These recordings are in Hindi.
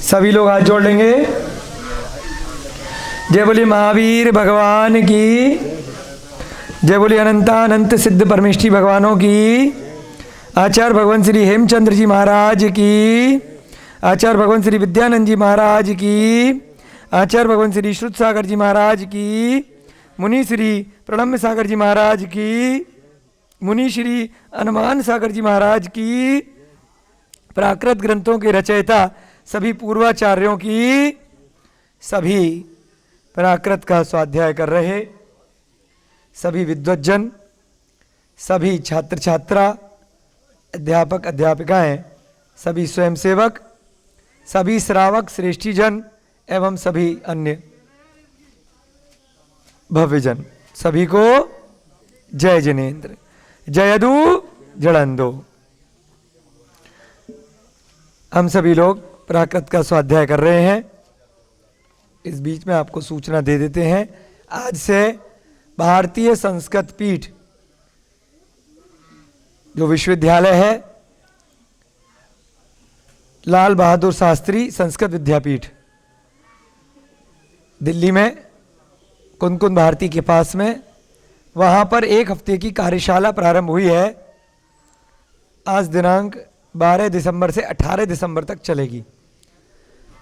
सभी लोग हाथ जोड़ लेंगे। जय बोली महावीर भगवान की, जय बोली अनंतानंत सिद्ध परमेष्ठी भगवानों की, आचार्य भगवान श्री हेमचंद्र जी महाराज की, आचार्य भगवान श्री विद्यानंद जी महाराज की, आचार्य भगवान श्री श्रुत सागर जी महाराज की, मुनि श्री प्रणम्य सागर जी महाराज की, मुनि श्री हनुमान सागर जी महाराज की, प्राकृत ग्रंथों के रचयिता सभी पूर्वाचार्यों की, सभी प्राकृत का स्वाध्याय कर रहे सभी विद्वज्जन, सभी छात्र छात्रा, अध्यापक अध्यापिकाएं, सभी स्वयंसेवक, सभी श्रावक श्रेष्ठीजन एवं सभी अन्य भव्यजन, सभी को जय जिनेन्द्र, जयदु जड़ंदो। हम सभी लोग प्राकृत का स्वाध्याय कर रहे हैं। इस बीच में आपको सूचना दे देते हैं, आज से भारतीय संस्कृत पीठ जो विश्वविद्यालय है, लाल बहादुर शास्त्री संस्कृत विद्यापीठ दिल्ली में कुनकुन भारती के पास में, वहाँ पर एक हफ्ते की कार्यशाला प्रारंभ हुई है। आज दिनांक 12 दिसंबर से 18 दिसंबर तक चलेगी।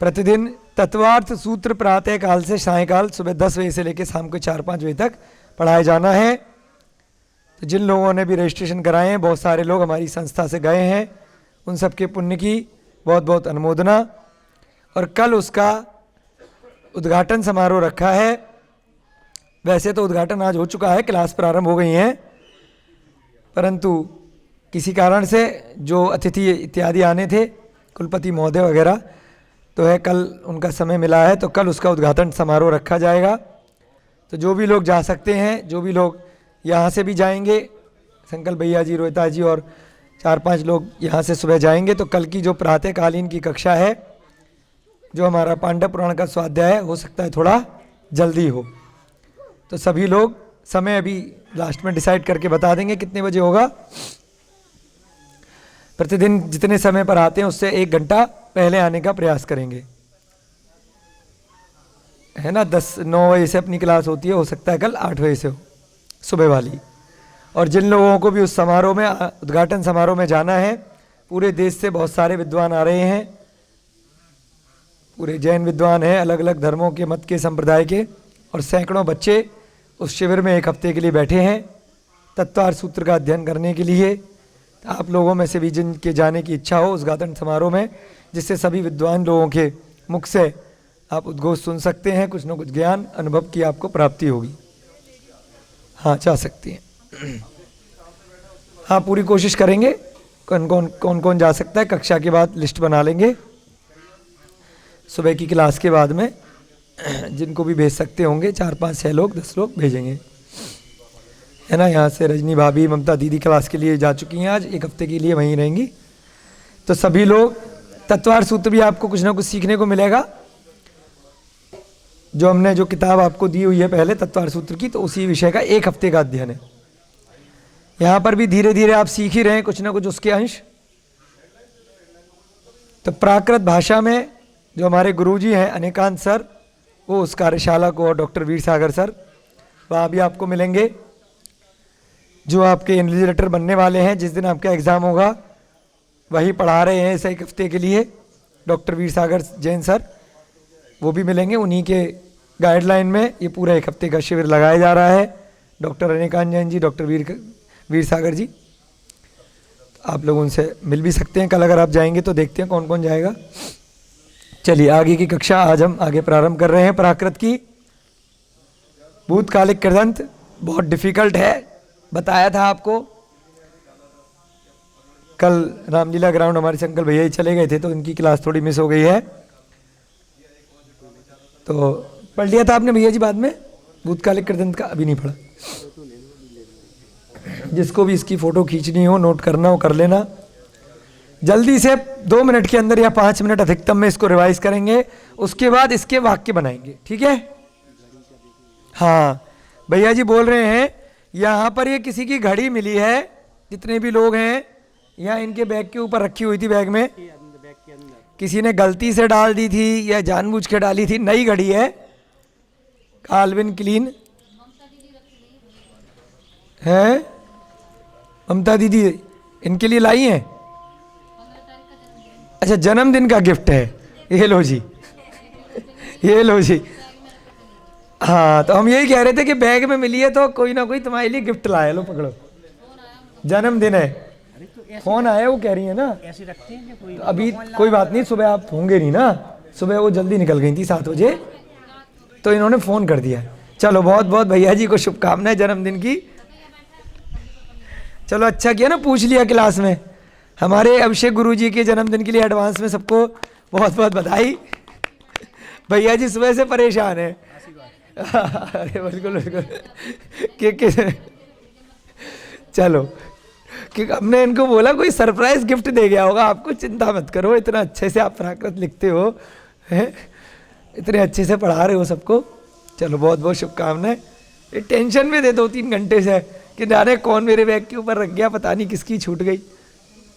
प्रतिदिन तत्वार्थ सूत्र प्रातः काल से सायंकाल सुबह 10 बजे से लेकर शाम को 4-5 बजे तक पढ़ाया जाना है। तो जिन लोगों ने भी रजिस्ट्रेशन कराए हैं, बहुत सारे लोग हमारी संस्था से गए हैं, उन सबके पुण्य की बहुत बहुत अनुमोदना। और कल उसका उद्घाटन समारोह रखा है। वैसे तो उद्घाटन आज हो चुका है, क्लास प्रारंभ हो गई हैं, परंतु किसी कारण से जो अतिथि इत्यादि आने थे, कुलपति महोदय वगैरह, तो है कल उनका समय मिला है, तो कल उसका उद्घाटन समारोह रखा जाएगा। तो जो भी लोग जा सकते हैं, जो भी लोग यहाँ से भी जाएंगे, संकल्प भैया जी, रोहिता जी और 4-5 लोग यहाँ से सुबह जाएंगे, तो कल की जो प्रातःकालीन की कक्षा है, जो हमारा पांडव पुराण का स्वाध्याय है, हो सकता है थोड़ा जल्दी हो। तो सभी लोग समय अभी लास्ट में डिसाइड करके बता देंगे कितने बजे होगा। प्रतिदिन जितने समय पर आते हैं उससे 1 घंटा पहले आने का प्रयास करेंगे, है ना। 9 बजे से अपनी क्लास होती है, हो सकता है कल 8 बजे से हो सुबह वाली। और जिन लोगों को भी उस समारोह में, उद्घाटन समारोह में जाना है, पूरे देश से बहुत सारे विद्वान आ रहे हैं, पूरे जैन विद्वान हैं, अलग अलग धर्मों के, मत के, संप्रदाय के, और सैकड़ों बच्चे उस शिविर में 1 हफ्ते के लिए बैठे हैं तत्वार्थ सूत्र का अध्ययन करने के लिए। आप लोगों में से भी जिनके जाने की इच्छा हो उस उद्घाटन समारोह में, जिससे सभी विद्वान लोगों के मुख से आप उद्घोष सुन सकते हैं, कुछ न कुछ ज्ञान अनुभव की आपको प्राप्ति होगी। हाँ, जा सकती हैं। हाँ, पूरी कोशिश करेंगे। कौन कौन जा सकता है, कक्षा के बाद लिस्ट बना लेंगे, सुबह की क्लास के बाद में जिनको भी भेज सकते होंगे, 4-5-6 लोग, 10 लोग भेजेंगे, है ना। यहाँ से रजनी भाभी, ममता दीदी क्लास के लिए जा चुकी हैं, आज 1 हफ्ते के लिए वहीं रहेंगी। तो सभी लोग, तत्वार्थ सूत्र भी आपको कुछ ना कुछ सीखने को मिलेगा। जो हमने जो किताब आपको दी हुई है पहले तत्वार्थ सूत्र की, तो उसी विषय का 1 हफ्ते का अध्ययन है। यहाँ पर भी धीरे धीरे आप सीख ही रहे हैं कुछ ना कुछ उसके अंश। तो प्राकृत भाषा में जो हमारे गुरुजी हैं अनेकांत सर, वो उस कार्यशाला को, और डॉक्टर वीर सागर सर वहाँ भी आपको मिलेंगे। जो आपके इन्विजिलेटर बनने वाले हैं, जिस दिन आपका एग्ज़ाम होगा वही पढ़ा रहे हैं इस 1 हफ्ते के लिए, डॉक्टर वीर सागर जैन सर, वो भी मिलेंगे। उन्हीं के गाइडलाइन में ये पूरा 1 हफ्ते का शिविर लगाया जा रहा है। डॉक्टर अनेकांत जैन जी, डॉक्टर वीर सागर जी, आप लोग उनसे मिल भी सकते हैं। कल अगर आप जाएंगे तो देखते हैं कौन कौन जाएगा। चलिए आगे की कक्षा आज हम आगे प्रारंभ कर रहे हैं। प्राकृत की भूतकालिक कृदंत बहुत डिफिकल्ट है, बताया था आपको। कल रामलीला ग्राउंड हमारे संकल्प भैया ही चले गए थे, तो इनकी क्लास थोड़ी मिस हो गई है। तो पढ़ लिया था आपने भैया जी बाद में, भूतकालिक कृदंत का अभी नहीं पढ़ा। जिसको भी इसकी फ़ोटो खींचनी हो, नोट करना हो, कर लेना। जल्दी से 2 मिनट के अंदर या 5 मिनट अधिकतम में इसको रिवाइज करेंगे, उसके बाद इसके वाक्य बनाएंगे, ठीक है। हाँ, भैया जी बोल रहे हैं यहाँ पर ये किसी की घड़ी मिली है, जितने भी लोग हैं यहाँ इनके बैग के ऊपर रखी हुई थी, बैग में किसी ने गलती से डाल दी थी या जानबूझ के डाली थी, नई घड़ी है, काल्विन क्लीन है। ममता दीदी इनके लिए लाई हैं। अच्छा, जन्मदिन का गिफ्ट है, ये लो जी, ये लो जी। हाँ, तो हम यही कह रहे थे कि बैग में मिली है तो कोई ना कोई तुम्हारे लिए गिफ्ट लाया, लो पकड़ो, जन्मदिन है। फोन आया, वो कह रही है ना ऐसे रखते हैं कोई, तो अभी कोई बात नहीं, सुबह आप होंगे नहीं ना, सुबह वो जल्दी निकल गई थी 7 बजे, तो इन्होंने फोन कर दिया। चलो बहुत बहुत भैया जी को शुभकामनाएं जन्मदिन की। चलो अच्छा किया ना, पूछ लिया क्लास में। हमारे अभिषेक गुरु जी के जन्मदिन के लिए एडवांस में सबको बहुत बहुत बधाई। भैया जी सुबह से परेशान है। अरे बिल्कुल बिल्कुल चलो, कि हमने इनको बोला कोई सरप्राइज गिफ्ट दे गया होगा आपको, चिंता मत करो, इतना अच्छे से आप प्राकृत लिखते हो, हैं, इतने अच्छे से पढ़ा रहे हो सबको। चलो बहुत बहुत शुभकामनाएं। ये टेंशन में दे 2-3 घंटे से कि जाने कौन मेरे बैग के ऊपर रख गया, पता नहीं किसकी छूट गई।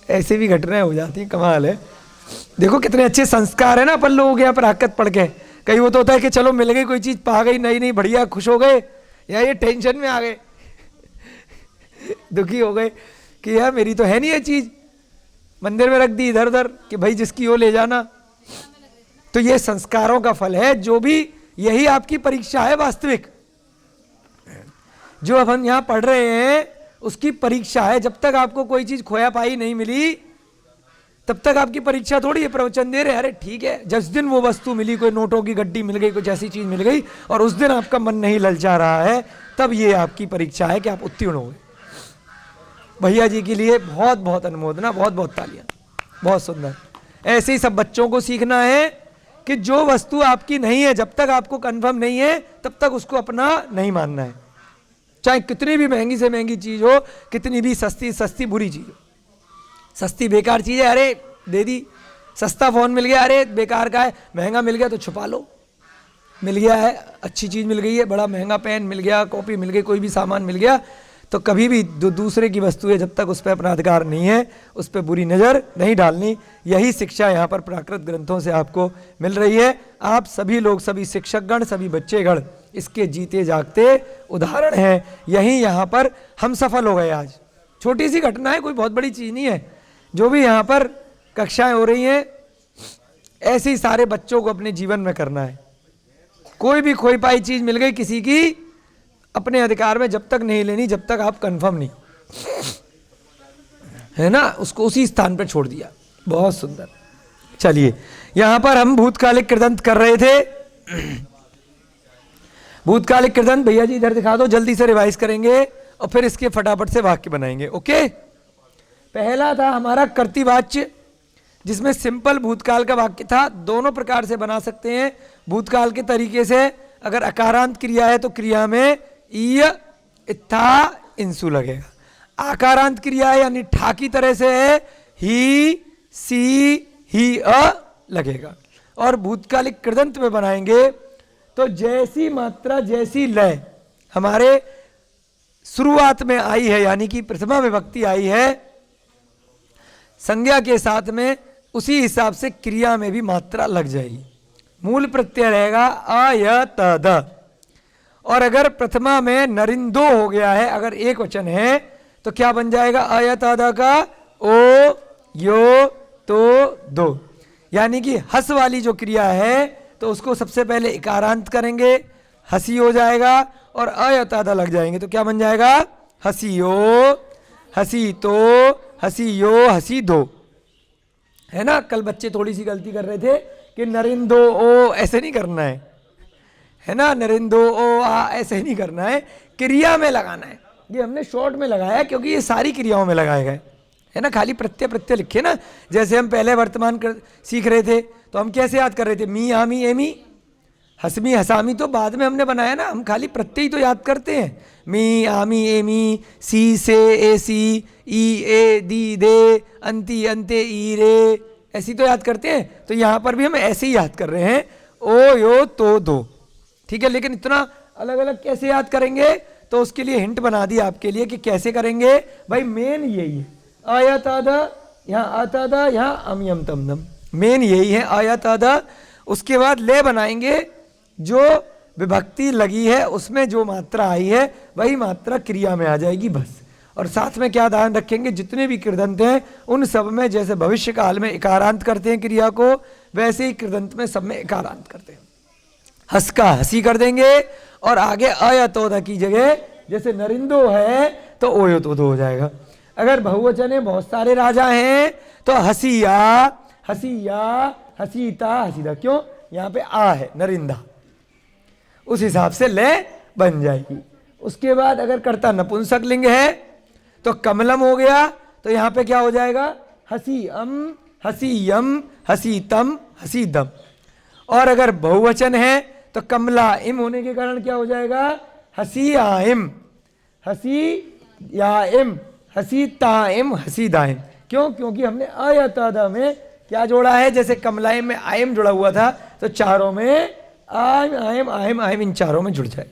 ऐसे भी घटनाएं हो जाती हैं, कमाल है। देखो कितने अच्छे संस्कार है ना अपन लोगों के यहाँ प्राकृत पढ़ के। कहीं वो तो होता है कि चलो मिल गई कोई चीज़, पा गई, नहीं नहीं बढ़िया, खुश हो गए, या ये टेंशन में आ गए, दुखी हो गए कि यार मेरी तो है नहीं ये चीज़, मंदिर में रख दी इधर उधर कि भाई जिसकी हो ले जाना। तो ये संस्कारों का फल है, जो भी यही आपकी परीक्षा है वास्तविक। जो अब हम यहाँ पढ़ रहे हैं उसकी परीक्षा है। जब तक आपको कोई चीज़ खोया पाई नहीं मिली तब तक आपकी परीक्षा थोड़ी है। प्रवचन दे रहे, अरे ठीक है, जिस दिन वो वस्तु मिली, कोई नोटों की गड्डी मिल गई, कुछ ऐसी चीज़ मिल गई, और उस दिन आपका मन नहीं ललचा रहा है, तब ये आपकी परीक्षा है कि आप उत्तीर्ण हो गए। भैया जी के लिए बहुत बहुत अनुमोदना, बहुत बहुत तालियां, बहुत सुंदर। ऐसे ही सब बच्चों को सीखना है कि जो वस्तु आपकी नहीं है, जब तक आपको कंफर्म नहीं है तब तक उसको अपना नहीं मानना है। चाहे कितनी भी महंगी से महंगी चीज़ हो, कितनी भी सस्ती सस्ती बुरी चीज़ हो। सस्ती बेकार चीज़ है, अरे दे दी। सस्ता फ़ोन मिल गया, अरे बेकार का है। महंगा मिल गया तो छुपा लो। मिल गया है, अच्छी चीज़ मिल गई है, बड़ा महंगा पेन मिल गया, कॉपी मिल गई, कोई भी सामान मिल गया, तो कभी भी दूसरे की वस्तु है, जब तक उस पर अपना अधिकार नहीं है, उस पर बुरी नज़र नहीं डालनी। यही शिक्षा यहाँ पर प्राकृत ग्रंथों से आपको मिल रही है। आप सभी लोग, सभी शिक्षकगण, सभी बच्चेगण इसके जीते जागते उदाहरण हैं। यही यहाँ पर हम सफल हो गए आज। छोटी सी घटना है, कोई बहुत बड़ी चीज़ नहीं है। जो भी यहाँ पर कक्षाएं हो रही हैं, ऐसे ही सारे बच्चों को अपने जीवन में करना है। कोई भी खोई पाई चीज़ मिल गई किसी की, अपने अधिकार में जब तक नहीं लेनी, जब तक आप कंफर्म नहीं, है ना, उसको उसी स्थान पर छोड़ दिया। बहुत सुंदर। चलिए, यहां पर हम भूतकालिक कृदंत कर रहे थे। भूतकालिक कृदंत भैया जी इधर दिखा दो, जल्दी से रिवाइज करेंगे और फिर इसके फटाफट से वाक्य बनाएंगे। ओके, पहला था हमारा कर्तृवाच्य, जिसमें सिंपल भूतकाल का वाक्य था। दोनों प्रकार से बना सकते हैं भूतकाल के तरीके से। अगर अकारांत क्रिया है तो क्रिया में ईय, इत्था, इंसु लगेगा। आकारांत क्रिया है यानी ठा की तरह से है, ही, सी, ही, अ लगेगा। और भूतकालिक कृदंत में बनाएंगे तो जैसी मात्रा जैसी लय हमारे शुरुआत में आई है, यानी कि प्रथमा विभक्ति आई है, संज्ञा के साथ में उसी हिसाब से क्रिया में भी मात्रा लग जाएगी। मूल प्रत्यय रहेगा अ, य, त, द। और अगर प्रथमा में नरिंदो हो गया है, अगर एक वचन है, तो क्या बन जाएगा? अ, य, त, द का ओ, यो, तो, दो। यानी कि हस वाली जो क्रिया है तो उसको सबसे पहले इकारांत करेंगे, हसी हो जाएगा, और अ, य, त, द लग जाएंगे तो क्या बन जाएगा? हसीयो, हसी तो, हसी यो, हसी दो। है ना, कल बच्चे थोड़ी सी गलती कर रहे थे कि नरिंदो ओ ऐसे नहीं करना है ना, नरिंदो ओ आ ऐसे नहीं करना है, क्रिया में लगाना है। ये हमने शॉर्ट में लगाया क्योंकि ये सारी क्रियाओं में लगाए गए, है ना। खाली प्रत्यय प्रत्यय लिखे ना, जैसे हम पहले वर्तमान सीख रहे थे तो हम कैसे याद कर रहे थे? मी, आमी, एमी, हसमी, हसामी तो बाद में हमने बनाया ना, हम खाली प्रत्यय तो याद करते हैं। मी, आमी, एमी, सी, से, ए, सी, ई, ए, दी, दे, अंति, अंते, ई, रे, ऐसी तो याद करते हैं। तो यहाँ पर भी हम ऐसे ही याद कर रहे हैं, ओ, यो, तो, दो। ठीक है, लेकिन इतना अलग अलग कैसे याद करेंगे? तो उसके लिए हिंट बना दी आपके लिए कि कैसे करेंगे। भाई मेन यही है, आया तादा, यहाँ आता दा, यहाँ अमियम तम दम, मेन यही है आया तादा। उसके बाद ले बनाएंगे, जो विभक्ति लगी है उसमें जो मात्रा आई है वही मात्रा क्रिया में आ जाएगी बस। और साथ में क्या ध्यान रखेंगे, जितने भी कृदंत हैं उन सब में जैसे भविष्य काल में इकारांत करते हैं क्रिया को, वैसे ही कृदंत में सब में इकारांत करते हैं। हस का हसी कर देंगे और आगे अयतोदा की जगह जैसे नरिंदो है तो ओयतोदो हो जाएगा। अगर बहुवचन है, बहुत सारे राजा हैं, तो हसिया हसिया हसीता हसीदा, क्यों यहाँ पे आ है नरिंदा, उस हिसाब से ले बन जाएगी। उसके बाद अगर कर्ता नपुंसक लिंग है तो कमलम हो गया, तो यहाँ पे क्या हो जाएगा, हसीअम हसीयम हसीतम हसीदम। और अगर बहुवचन है तो कमला इम होने के कारण क्या हो जाएगा, हसीआइम हसीयाइम हसीताइम हसीदाइम। क्यों, क्योंकि हमने अयतादा में क्या जोड़ा है, जैसे कमलाइम में आइम जुड़ा हुआ था तो चारों में आइम आइम आइम आइम इन चारों में जुड़ जाए।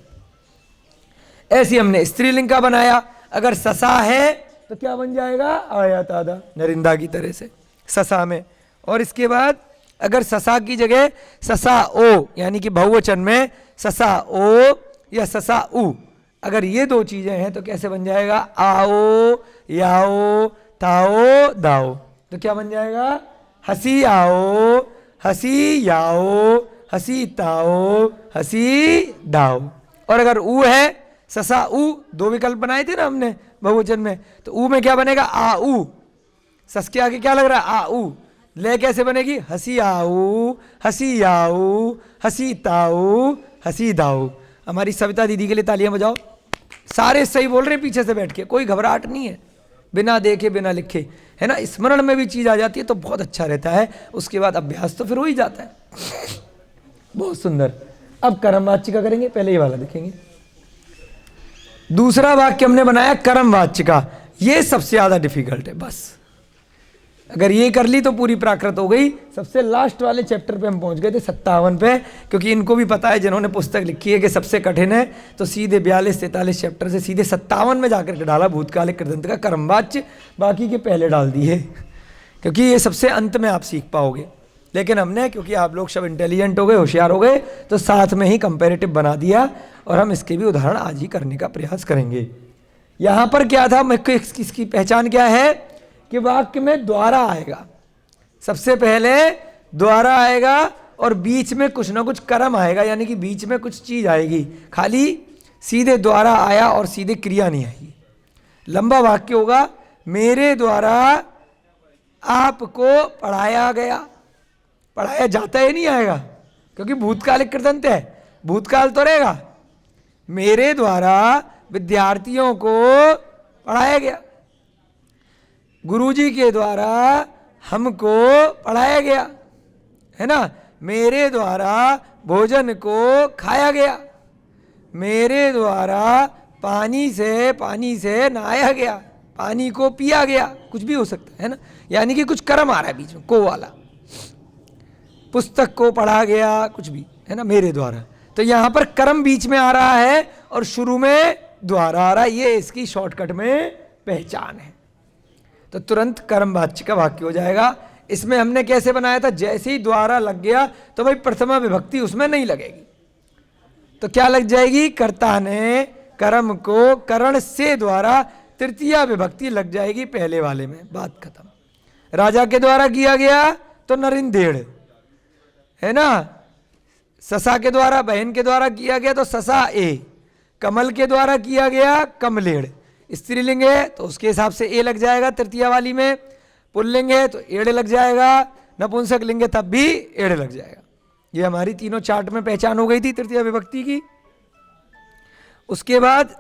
ऐसी हमने स्त्रीलिंग का बनाया। अगर ससा है तो क्या बन जाएगा, आयातादा नरिंदा की तरह से ससा में। और इसके बाद अगर ससा की जगह ससा ओ यानी कि बहुवचन में ससा ओ या ससा उ, अगर ये दो चीजें हैं तो कैसे बन जाएगा, आओ याओ ताओ दाओ। तो क्या बन जाएगा, हसी आओ हसी याओ हसी ताओ हसी दाओ। और अगर ऊ है ससा ऊ, दो विकल्प बनाए थे ना हमने बहुवचन में, तो ऊ में क्या बनेगा, आ ऊ। सस के आगे क्या लग रहा है, आ ऊ। ले कैसे बनेगी, हसी आऊ हसी याऊ हसी ताऊ हसी दाऊ। हमारी सविता दीदी के लिए तालियां बजाओ। सारे सही बोल रहे हैं पीछे से बैठ के, कोई घबराहट नहीं है, बिना देखे बिना लिखे, है ना। स्मरण में भी चीज आ जाती है तो बहुत अच्छा रहता है। उसके बाद अभ्यास तो फिर हो ही जाता है। बहुत सुंदर। अब कर्म वाच्य का करेंगे, पहले ये वाला देखेंगे। दूसरा वाक्य हमने बनाया कर्म वाच्य का, ये सबसे ज्यादा डिफिकल्ट है। बस अगर ये कर ली तो पूरी प्राकृत हो गई। सबसे लास्ट वाले चैप्टर पे हम पहुंच गए थे 57 पे, क्योंकि इनको भी पता है जिन्होंने पुस्तक लिखी है कि सबसे कठिन है, तो सीधे 42-43 चैप्टर से सीधे 57 में जाकर के डाला भूतकालिक कृदंत का कर्मवाच्य। बाकी के पहले डाल दिए क्योंकि ये सबसे अंत में आप सीख पाओगे। लेकिन हमने, क्योंकि आप लोग सब इंटेलिजेंट हो गए, होशियार हो गए, तो साथ में ही कंपेरेटिव बना दिया और हम इसके भी उदाहरण आज ही करने का प्रयास करेंगे। यहाँ पर क्या था, इसकी पहचान क्या है कि वाक्य में द्वारा आएगा, सबसे पहले द्वारा आएगा और बीच में कुछ ना कुछ कर्म आएगा, यानी कि बीच में कुछ चीज आएगी। खाली सीधे द्वारा आया और सीधे क्रिया नहीं आएगी। लंबा वाक्य होगा, मेरे द्वारा आपको पढ़ाया गया। पढ़ाया जाता ही नहीं आएगा क्योंकि भूतकालिक कृदंत है, भूतकाल तो रहेगा। मेरे द्वारा विद्यार्थियों को पढ़ाया गया, गुरुजी के द्वारा हमको पढ़ाया गया, है ना। मेरे द्वारा भोजन को खाया गया, मेरे द्वारा पानी से नहाया गया, पानी को पिया गया, कुछ भी हो सकता है ना। यानी कि कुछ कर्म आ रहा है बीच में, को वाला। पुस्तक को पढ़ा गया, कुछ भी, है ना, मेरे द्वारा। तो यहां पर कर्म बीच में आ रहा है और शुरू में द्वारा आ रहा है। ये इसकी शॉर्टकट में पहचान है। तो तुरंत कर्मवाच्य का वाक्य हो जाएगा। इसमें हमने कैसे बनाया था, जैसे ही द्वारा लग गया तो भाई प्रथमा विभक्ति उसमें नहीं लगेगी, तो क्या लग जाएगी, कर्ता ने कर्म को करण से द्वारा तृतीया विभक्ति लग जाएगी पहले वाले में, बात खत्म। राजा के द्वारा किया गया तो नरिंदेड़, है ना। ससा के द्वारा, बहन के द्वारा किया गया तो ससा ए। कमल के द्वारा किया गया कमलेड़। स्त्रीलिंग है तो उसके हिसाब से ए लग जाएगा तृतीया वाली में। पुल्लिंग है तो एड़ लग जाएगा। नपुंसक लिंग है तब भी एड़ लग जाएगा। ये हमारी तीनों चार्ट में पहचान हो गई थी तृतीया विभक्ति की। उसके बाद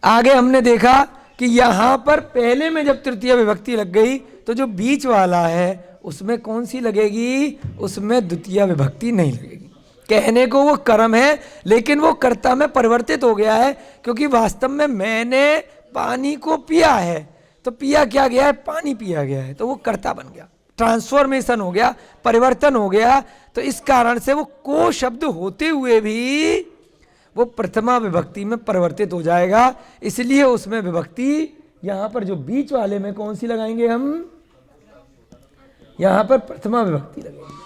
आगे हमने देखा कि यहां पर पहले में जब तृतीया विभक्ति लग गई तो जो बीच वाला है उसमें कौन सी लगेगी, उसमें द्वितीय विभक्ति नहीं लगेगी। कहने को वो कर्म है लेकिन वो कर्ता में परिवर्तित हो गया है, क्योंकि वास्तव में मैंने पानी को पिया है, तो पिया क्या गया है, पानी पिया गया है, तो वो कर्ता बन गया, ट्रांसफॉर्मेशन हो गया, परिवर्तन हो गया। तो इस कारण से वो को शब्द होते हुए भी वो प्रथमा विभक्ति में परिवर्तित हो जाएगा। इसलिए उसमें विभक्ति यहां पर जो बीच वाले में कौन सी लगाएंगे हम, यहाँ पर प्रथमा विभक्ति लगेगी।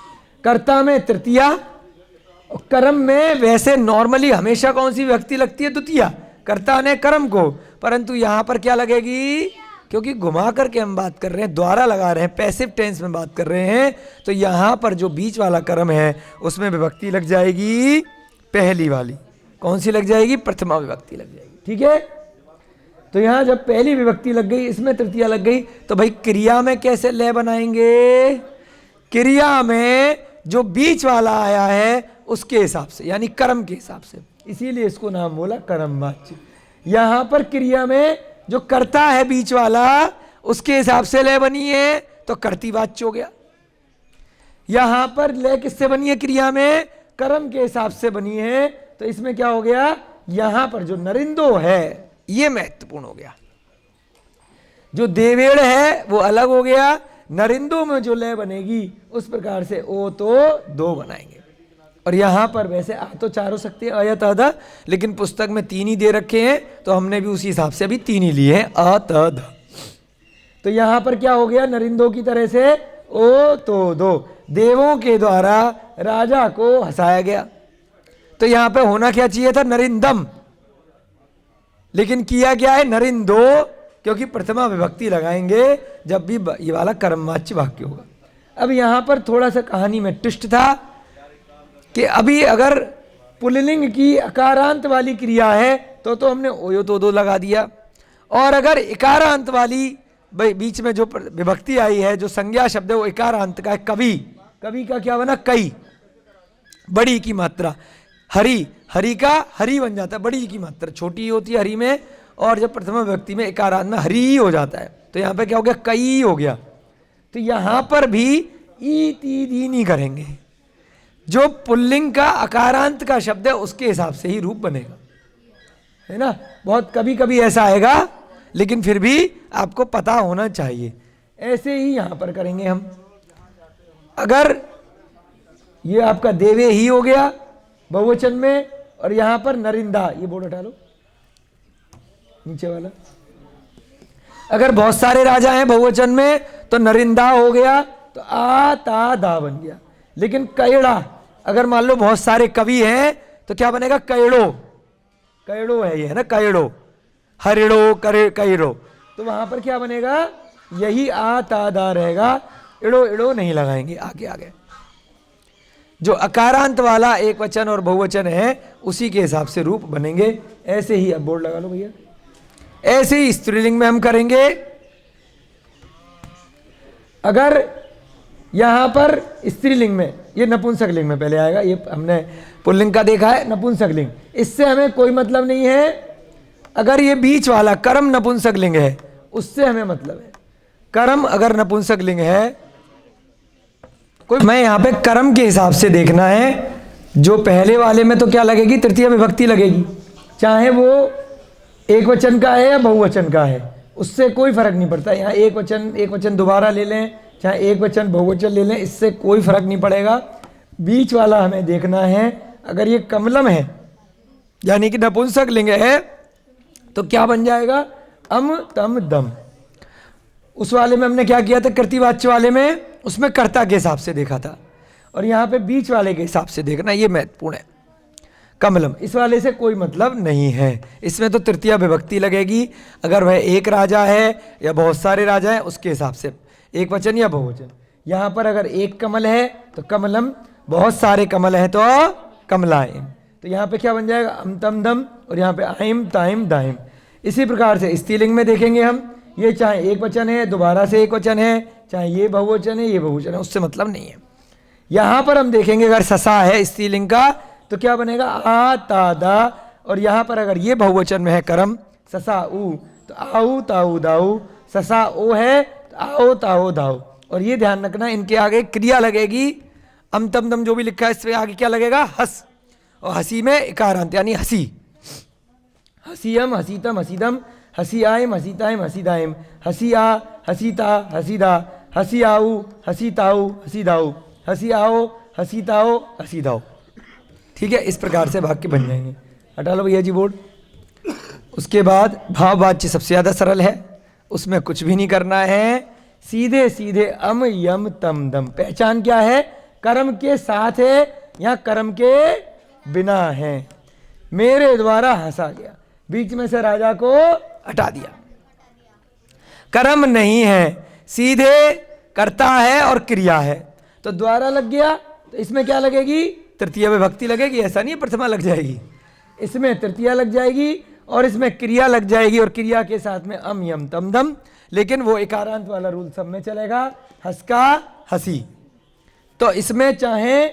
कर्ता में तृतीया और कर्म में वैसे नॉर्मली हमेशा कौन सी विभक्ति लगती है? द्वितीया। कर्ता ने कर्म को, परंतु यहाँ पर क्या लगेगी? क्योंकि घुमा करके हम बात कर रहे हैं, द्वारा लगा रहे हैं, पैसिव टेंस में बात कर रहे हैं, तो यहाँ पर जो बीच वाला कर्म है उसमें विभक्ति लग जाएगी पहली वाली। कौन सी लग जाएगी? प्रथमा विभक्ति लग जाएगी। ठीक है, तो यहाँ जब पहली विभक्ति लग गई, इसमें तृतीया लग गई, तो भाई क्रिया में कैसे लय बनाएंगे? क्रिया में जो बीच वाला आया है उसके हिसाब से, यानी कर्म के हिसाब से, इसीलिए इसको नाम बोला कर्मवाच्य। यहाँ पर क्रिया में जो कर्ता है बीच वाला उसके हिसाब से लय बनी है, तो कर्तृवाच्य हो गया। यहाँ पर लय किससे बनी है? क्रिया में कर्म के हिसाब से बनी है, तो इसमें क्या हो गया? यहाँ पर जो नरिंदो है ये महत्वपूर्ण हो गया। जो देवेड़ है वो अलग हो गया, नरिंदो में जो लय बनेगी उस प्रकार से ओ तो दो बनाएंगे। और यहाँ पर वैसे आ तो चार हो सकते हैं, अयत अध, लेकिन पुस्तक में तीन ही दे रखे हैं, तो हमने भी उसी हिसाब से अभी तीन ही लिए हैं, अत ध। तो यहाँ पर क्या हो गया? नरिंदो की तरह से ओ तो दो, देवों के द्वारा राजा को हंसाया गया। तो यहाँ पे होना क्या चाहिए था? नरिंदम, लेकिन किया क्या है? नरिंदो, क्योंकि प्रथमा विभक्ति लगाएंगे जब भी ये वाला कर्मवाच्य वाक्य होगा। अब यहाँ पर थोड़ा सा कहानी में ट्विस्ट था कि अभी अगर पुल्लिंग की अकारांत वाली क्रिया है तो हमने ओयो तो दो लगा दिया, और अगर इकारांत वाली बीच में जो विभक्ति आई है, जो संज्ञा शब्द है वो इकारांत का है, कवि, कवि का क्या बना? कई, बड़ी की मात्रा, हरि, हरि का हरि बन जाता है, बड़ी की मात्रा छोटी होती है हरि में, और जब प्रथमा विभक्ति में इकारांत में हरि हो जाता है, तो यहाँ पे क्या हो गया? कई हो गया। तो यहाँ पर भी ई ती दी नहीं करेंगे, जो पुल्लिंग का अकारांत का शब्द है उसके हिसाब से ही रूप बनेगा, है ना। बहुत कभी कभी ऐसा आएगा, लेकिन फिर भी आपको पता होना चाहिए। ऐसे ही यहाँ पर करेंगे हम। अगर ये आपका देवे ही हो गया बहुवचन में, और यहाँ पर नरिंदा, ये बोर्ड हटा लो नीचे वाला। अगर बहुत सारे राजा हैं बहुवचन में तो नरिंदा हो गया, तो आ ता दा बन गया। लेकिन कैड़ा, अगर मान लो बहुत सारे कवि हैं तो क्या बनेगा? कैड़ो, कैड़ो है ये, है ना, कैड़ो, हरिड़ो, करे, कैड़ो, तो वहां पर क्या बनेगा? यही आ ता दा रहेगा, इड़ो इड़ो नहीं लगाएंगे। आगे आगे जो अकारांत वाला एक वचन और बहुवचन है उसी के हिसाब से रूप बनेंगे। ऐसे ही, अब बोर्ड लगा लो भैया, ऐसे ही स्त्रीलिंग में हम करेंगे। अगर यहां पर स्त्रीलिंग में, ये नपुंसक लिंग में पहले आएगा, ये हमने पुल्लिंग का देखा है, नपुंसक लिंग, इससे हमें कोई मतलब नहीं है। अगर ये बीच वाला कर्म नपुंसक लिंग है उससे हमें मतलब है। कर्म अगर नपुंसक लिंग है, कोई मैं यहाँ पे कर्म के हिसाब से देखना है। जो पहले वाले में तो क्या लगेगी? तृतीय विभक्ति लगेगी, चाहे वो एक वचन का है या बहुवचन का है, उससे कोई फर्क नहीं पड़ता। यहाँ एक वचन दोबारा ले लें, चाहे एक वचन बहुवचन ले लें, इससे कोई फर्क नहीं पड़ेगा। बीच वाला हमें देखना है। अगर ये कमलम है यानी कि नपुंसक लिंग है तो क्या बन जाएगा? अम तम दम। उस वाले में हमने क्या किया था? कर्तृवाच्य वाले में उसमें कर्ता के हिसाब से देखा था, और यहाँ पे बीच वाले के हिसाब से देखना, ये महत्वपूर्ण है। कमलम, इस वाले से कोई मतलब नहीं है, इसमें तो तृतीय विभक्ति लगेगी। अगर वह एक राजा है या बहुत सारे राजा हैं उसके हिसाब से एक वचन या बहुवचन। यहाँ पर अगर एक कमल है तो कमलम, बहुत सारे कमल हैं तो कमलाएं। तो यहाँ पे क्या बन जाएगा? अम तम दम, और यहाँ पे आइम ताइम दाइम। इसी प्रकार से स्त्रीलिंग में देखेंगे हम, ये चाहे एक वचन है, दोबारा से एक वचन है, चाहे ये बहुवचन है, ये बहुवचन है, उससे मतलब नहीं है। यहाँ पर हम देखेंगे अगर ससा है स्त्रीलिंग का तो क्या बनेगा? आ ता दा, और यहाँ पर अगर ये बहुवचन में है कर्म ससा ऊ, तो आऊ ताऊ दाऊ, ससा ओ है तो आओ ताओ दाओ। और ये ध्यान रखना, इनके आगे क्रिया लगेगी, अम तम दम जो भी लिखा है इसमें आगे क्या लगेगा? हस, और हसी में इकारांत यानी हसी। हसीयम, हसीतम, हसीदम, हसी आयम, हसीतायम, हसीदायम, हसी आ, हसीता, हसीदा, हसी आऊ, हसीताऊ, हसीदाऊ, हसी आओ, हसीताओ, हसीदाओ। ठीक है, इस प्रकार से वाक्य बन जाएंगे। हटा लो भैया जी बोर्ड। उसके बाद भाववाच्य सबसे ज़्यादा सरल है, उसमें कुछ भी नहीं करना है, सीधे सीधे अम यम तम दम। पहचान क्या है? कर्म के साथ है या कर्म के बिना है। मेरे द्वारा हंसा गया, बीच में से राजा को हटा दिया। कर्म नहीं है, सीधे कर्ता है और क्रिया है, तो द्वारा लग गया। तो इसमें क्या लगेगी? तृतीया विभक्ति लगेगी। ऐसा नहीं प्रथमा लग जाएगी, इसमें तृतीया लग जाएगी और इसमें क्रिया लग जाएगी, और क्रिया के साथ में अम यम तम दम। लेकिन वो एकारांत वाला रूल सब में चलेगा, हंसका हंसी। तो इसमें चाहे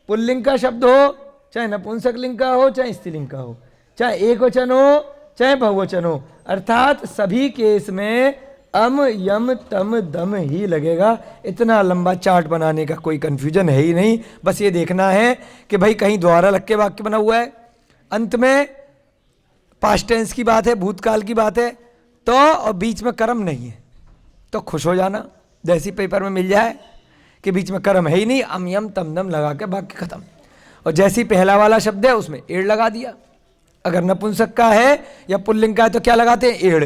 पुल्लिंग का शब्द हो, चाहे नपुंसक लिंग का हो, चाहे स्त्रीलिंग का हो, चाहे एक वचन हो, चाहे बहुवचन हो, अर्थात सभी केस में अम यम तम दम ही लगेगा। इतना लंबा चार्ट बनाने का कोई कंफ्यूजन है ही नहीं। बस ये देखना है कि भाई कहीं द्वारा लग के वाक्य बना हुआ है, अंत में पास्ट टेंस की बात है, भूतकाल की बात है, तो और बीच में कर्म नहीं है, तो खुश हो जाना जैसी पेपर में मिल जाए कि बीच में कर्म है ही नहीं, अम यम तम दम लगा के वाक्य खत्म। और जैसी पहला वाला शब्द है उसमें एड़ लगा दिया। अगर नपुंसक का है या पुल्लिंग का है तो क्या लगाते हैं? एड़।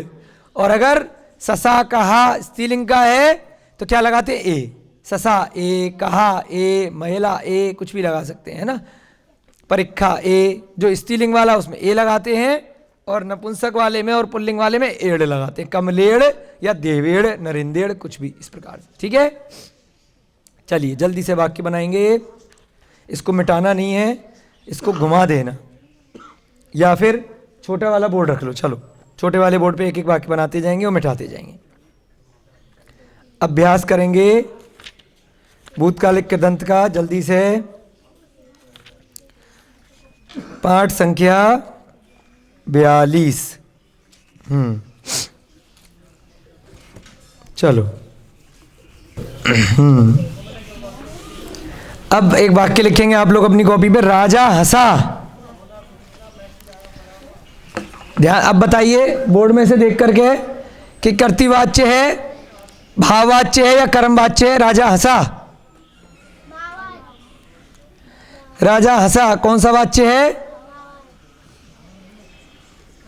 और अगर ससा कहा स्त्रीलिंग का है तो क्या लगाते हैं? ए। ससा ए, कहा ए, महिला ए, कुछ भी लगा सकते हैं ना। परीक्षा ए, जो स्त्रीलिंग वाला उसमें ए लगाते हैं, और नपुंसक वाले में और पुल्लिंग वाले में एड़ लगाते हैं। कमलेड़ या देवेड़, नरिंदेड़, कुछ भी इस प्रकार से। ठीक है, चलिए जल्दी से वाक्य बनाएंगे। इसको मिटाना नहीं है, इसको घुमा देना, या फिर छोटा वाला बोर्ड रख लो। चलो छोटे वाले बोर्ड पे एक एक वाक्य बनाते जाएंगे और मिटाते जाएंगे। अभ्यास करेंगे भूतकालिक कृदंत का जल्दी से। पाठ संख्या 42। चलो अब एक वाक्य लिखेंगे आप लोग अपनी कॉपी पे। राजा हंसा। ध्यान, अब बताइए बोर्ड में से देख करके कि कर्तृवाच्य है, भाववाच्य है या कर्मवाच्य है? राजा हंसा, राजा हंसा कौन सा वाच्य है?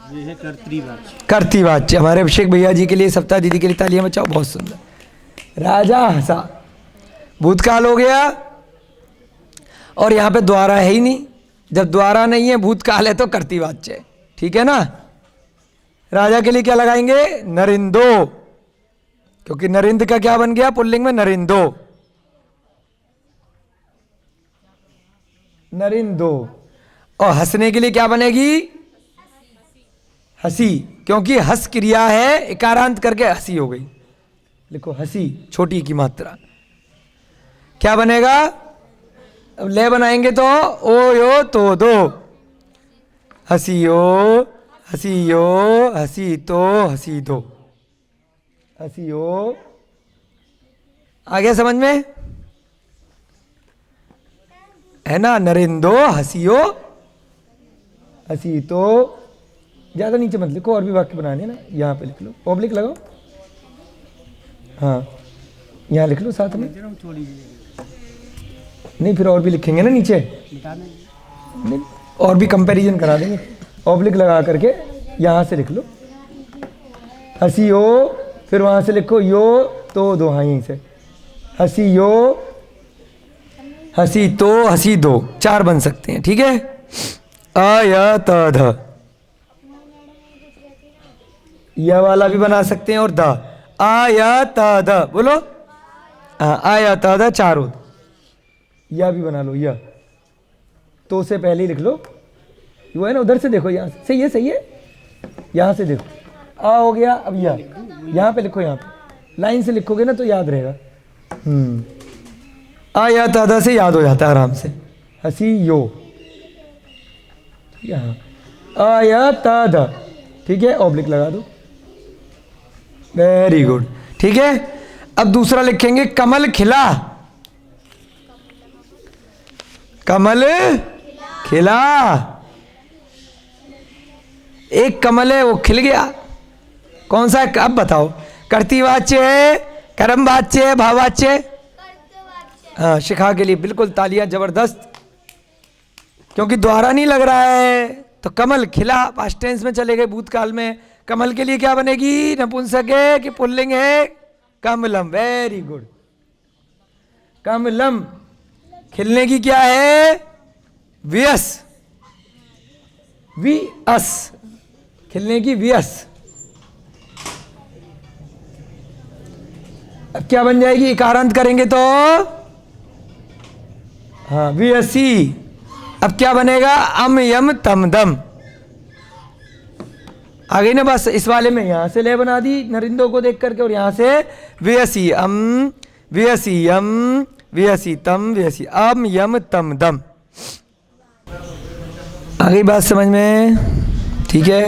ये है कर्तृवाच्य। कर्तृवाच्य। हमारे अभिषेक भैया जी के लिए, सप्ताह दीदी के लिए तालियां बजाओ, बहुत सुंदर। राजा हंसा भूतकाल हो गया, और यहाँ पे द्वारा है ही नहीं। जब द्वारा नहीं है, भूतकाल है, तो कर्तृवाच्य है। ठीक है ना। राजा के लिए क्या लगाएंगे? नरिंदो, क्योंकि नरिंद का क्या बन गया पुल्लिंग में? नरिंदो, नरिंदो। और हंसने के लिए क्या बनेगी? हंसी, क्योंकि हंस क्रिया है, एकारांत करके हंसी हो गई। लिखो हंसी, छोटी की मात्रा। क्या बनेगा? अब ले बनाएंगे तो ओ यो तो दो, हंसियो, हंसियो, हंसी तो, हंसी दो, हंसियो। आ गया समझ में? है ना। नरिंदो, हंसियो, हंसी तो। ज्यादा नीचे मत लिखो, और भी वाक्य बनाने ना। यहाँ पे लिख लो, पब्लिक लगाओ। हाँ यहाँ लिख लो साथ में। नहीं फिर और भी लिखेंगे ना नीचे, नहीं और भी कंपैरिजन करा देंगे। ऑब्लिक लगा करके यहाँ से लिख लो हंसी हो, फिर वहाँ से लिखो यो तो दो, हाँ यहीं से हंसी यो, हंसी तो, हंसी दो, चार बन सकते हैं। ठीक है। आ या त ध, यह वाला भी बना सकते हैं, और द। आ या त ध बोलो। आ या त ध चारों। यह भी बना लो, यह तो से पहले ही लिख लो। वो है ना, उधर से देखो, यहाँ से। सही है, सही है। यहाँ से देखो, आ हो गया। अब यह यहाँ पे लिखो, यहाँ पे लाइन से लिखोगे ना तो याद रहेगा। आ या तादा से याद हो जाता है आराम से। हंसी यो, यहाँ आ या तादा। ठीक है, ऑब्लिक लगा दो। Very good. ठीक है, अब दूसरा लिखेंगे कमल खिला। कमल खिला, एक कमल है वो खिल गया। कौन सा है? अब बताओ, कर्तृवाच्य है, कर्मवाच्य है, भाववाच्य? हाँ, शिखा के लिए बिल्कुल तालियां, जबरदस्त। क्योंकि द्वारा नहीं लग रहा है तो कमल खिला पास्ट टेंस में चले गए। भूतकाल में कमल के लिए क्या बनेगी? नपुंसक है कि पुल्लिंग है? Kamalam, very good. कमलम, खिलने की क्या है? वियस, वियस, खिलने की वियस। अब क्या बन जाएगी? इकारांत करेंगे तो हाँ वियसी। अब क्या बनेगा? अम यम तम दम। आ गई ना बस। इस वाले में यहां से लय बना दी नरिंदों को देख करके, और यहां से वियसी अम, वियसी यम, वियसी तम, वियसी अम यम तम दम। आ गई बात समझ में? ठीक है,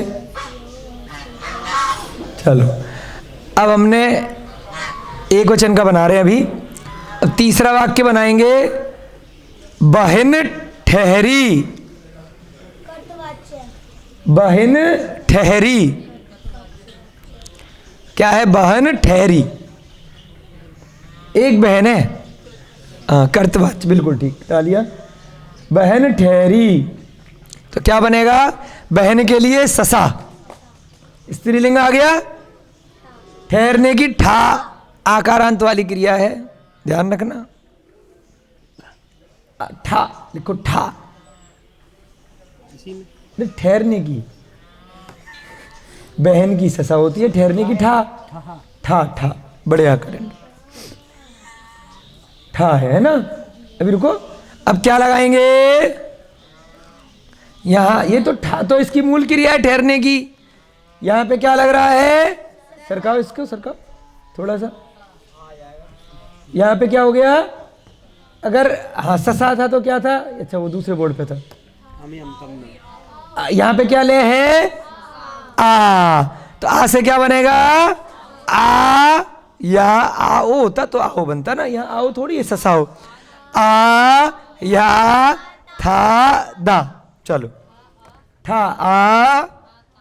चलो। अब हमने एक वचन का बना रहे हैं अभी। अब तीसरा वाक्य बनाएंगे। बहन ठहरी, बहन ठहरी। क्या है? बहन ठहरी, एक बहन है। हाँ, कर्तवाच्य, बिल्कुल ठीक डालिया। बहन ठहरी, तो क्या बनेगा? बहन के लिए ससा, स्त्रीलिंग आ गया। ठहरने की ठा, आकारांत वाली क्रिया है, ध्यान रखना। ठा लिखो, ठा। नहीं, ठहरने की, बहन की ससा होती है, ठहरने की ठा। ठा, ठा बढ़िया करेंगे। ठा है ना। अभी रुको, अब क्या लगाएंगे? यहां ये तो ठा, तो इसकी मूल क्रिया है ठहरने की। यहां पे क्या लग रहा है? सरकाओ इसको, सरकाओ थोड़ा सा। यहां पे क्या हो गया? अगर हाँ ससा था तो क्या था? अच्छा, वो दूसरे बोर्ड पे था। यहां पे क्या ले है? आ, तो आ से क्या बनेगा? आ, या आओ होता तो आओ बनता ना, यहाँ आओ थोड़ी है, ससा हो। आ या था दा, चलो। ठा आ,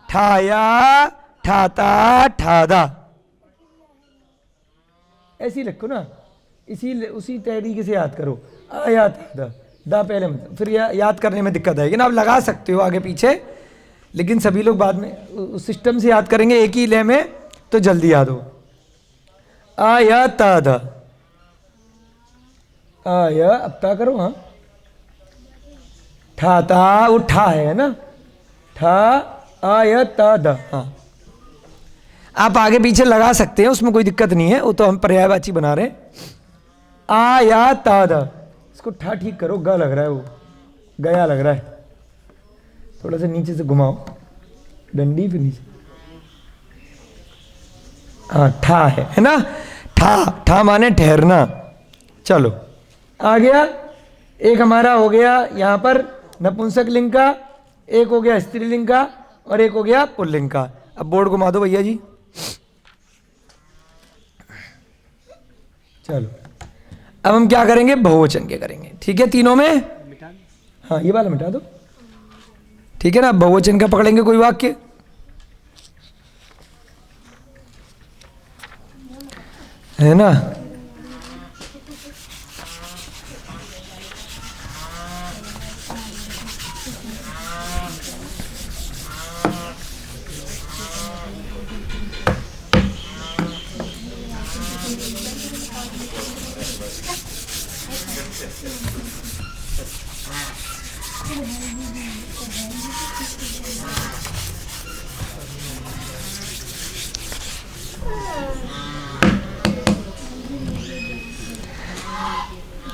ठा या, ठाता ठादा, ऐसी रखो ना। इसी उसी तरीके से याद करो। आ या था दा, दा पहले मतलब, फिर याद करने में दिक्कत आएगी ना। आप लगा सकते हो आगे पीछे, लेकिन सभी लोग बाद में उस सिस्टम से याद करेंगे एक ही लय में, तो जल्दी याद हो। आ या ता दा, आ या, अब ता करो। हाँ, ठा ता, वो ठा है ना, ठा आ या ता दा। हाँ, आप आगे पीछे लगा सकते हैं, उसमें कोई दिक्कत नहीं है, वो तो हम पर्यायवाची बना रहे हैं। आ या ता दा, इसको ठा ठीक करो, ग लग रहा है, वो गया लग रहा है। थोड़ा सा नीचे से घुमाओ डंडी, फिर नीचे। हाँ, ठा है ना। ठा, ठा माने ठहरना। चलो आ गया। एक हमारा हो गया यहां पर नपुंसक लिंग का, एक हो गया स्त्रीलिंग का, और एक हो गया पुल्लिंग का। अब बोर्ड घुमा दो भैया जी। चलो, अब हम क्या करेंगे? बहुवचन के करेंगे। ठीक है, तीनों में। हाँ, ये वाला मिटा दो। ठीक है ना। बहुवचन का पकड़ेंगे कोई वाक्य, है ना।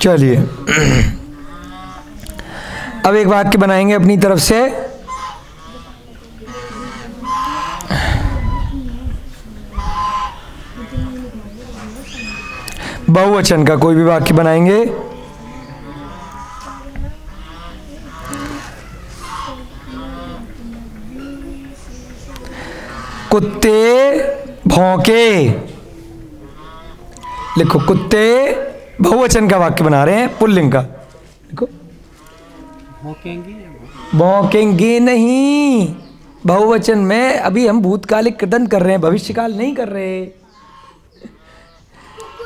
चलिए, अब एक वाक्य बनाएंगे अपनी तरफ से। बहुवचन का कोई भी वाक्य बनाएंगे। कुत्ते भौंके, लिखो। कुत्ते बहुवचन का वाक्य बना रहे हैं, पुल्लिंग का। देखो, भौंकेंगे नहीं, बहुवचन में। अभी हम भूतकालिक कृदंत कर रहे हैं, भविष्यकाल नहीं कर रहे।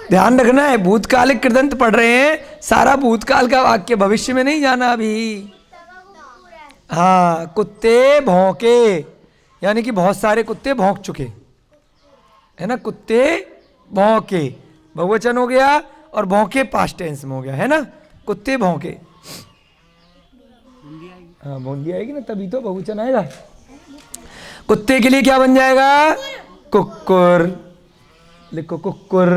ध्यान रखना है, भूतकालिक कृदंत पढ़ रहे हैं, सारा भूतकाल का वाक्य, भविष्य में नहीं जाना अभी। हाँ, कुत्ते भौंके, यानी कि बहुत सारे कुत्ते भौंक चुके, है ना। कुत्ते भौंके बहुवचन हो गया, और भौंके पास्ट टेंस में हो गया, है ना। कुत्ते भौंके, हाँ बूंदी आएगी ना तभी तो बहुवचन आएगा। कुत्ते के लिए क्या बन जाएगा? कुक्कुर, लिखो कुक्कुर।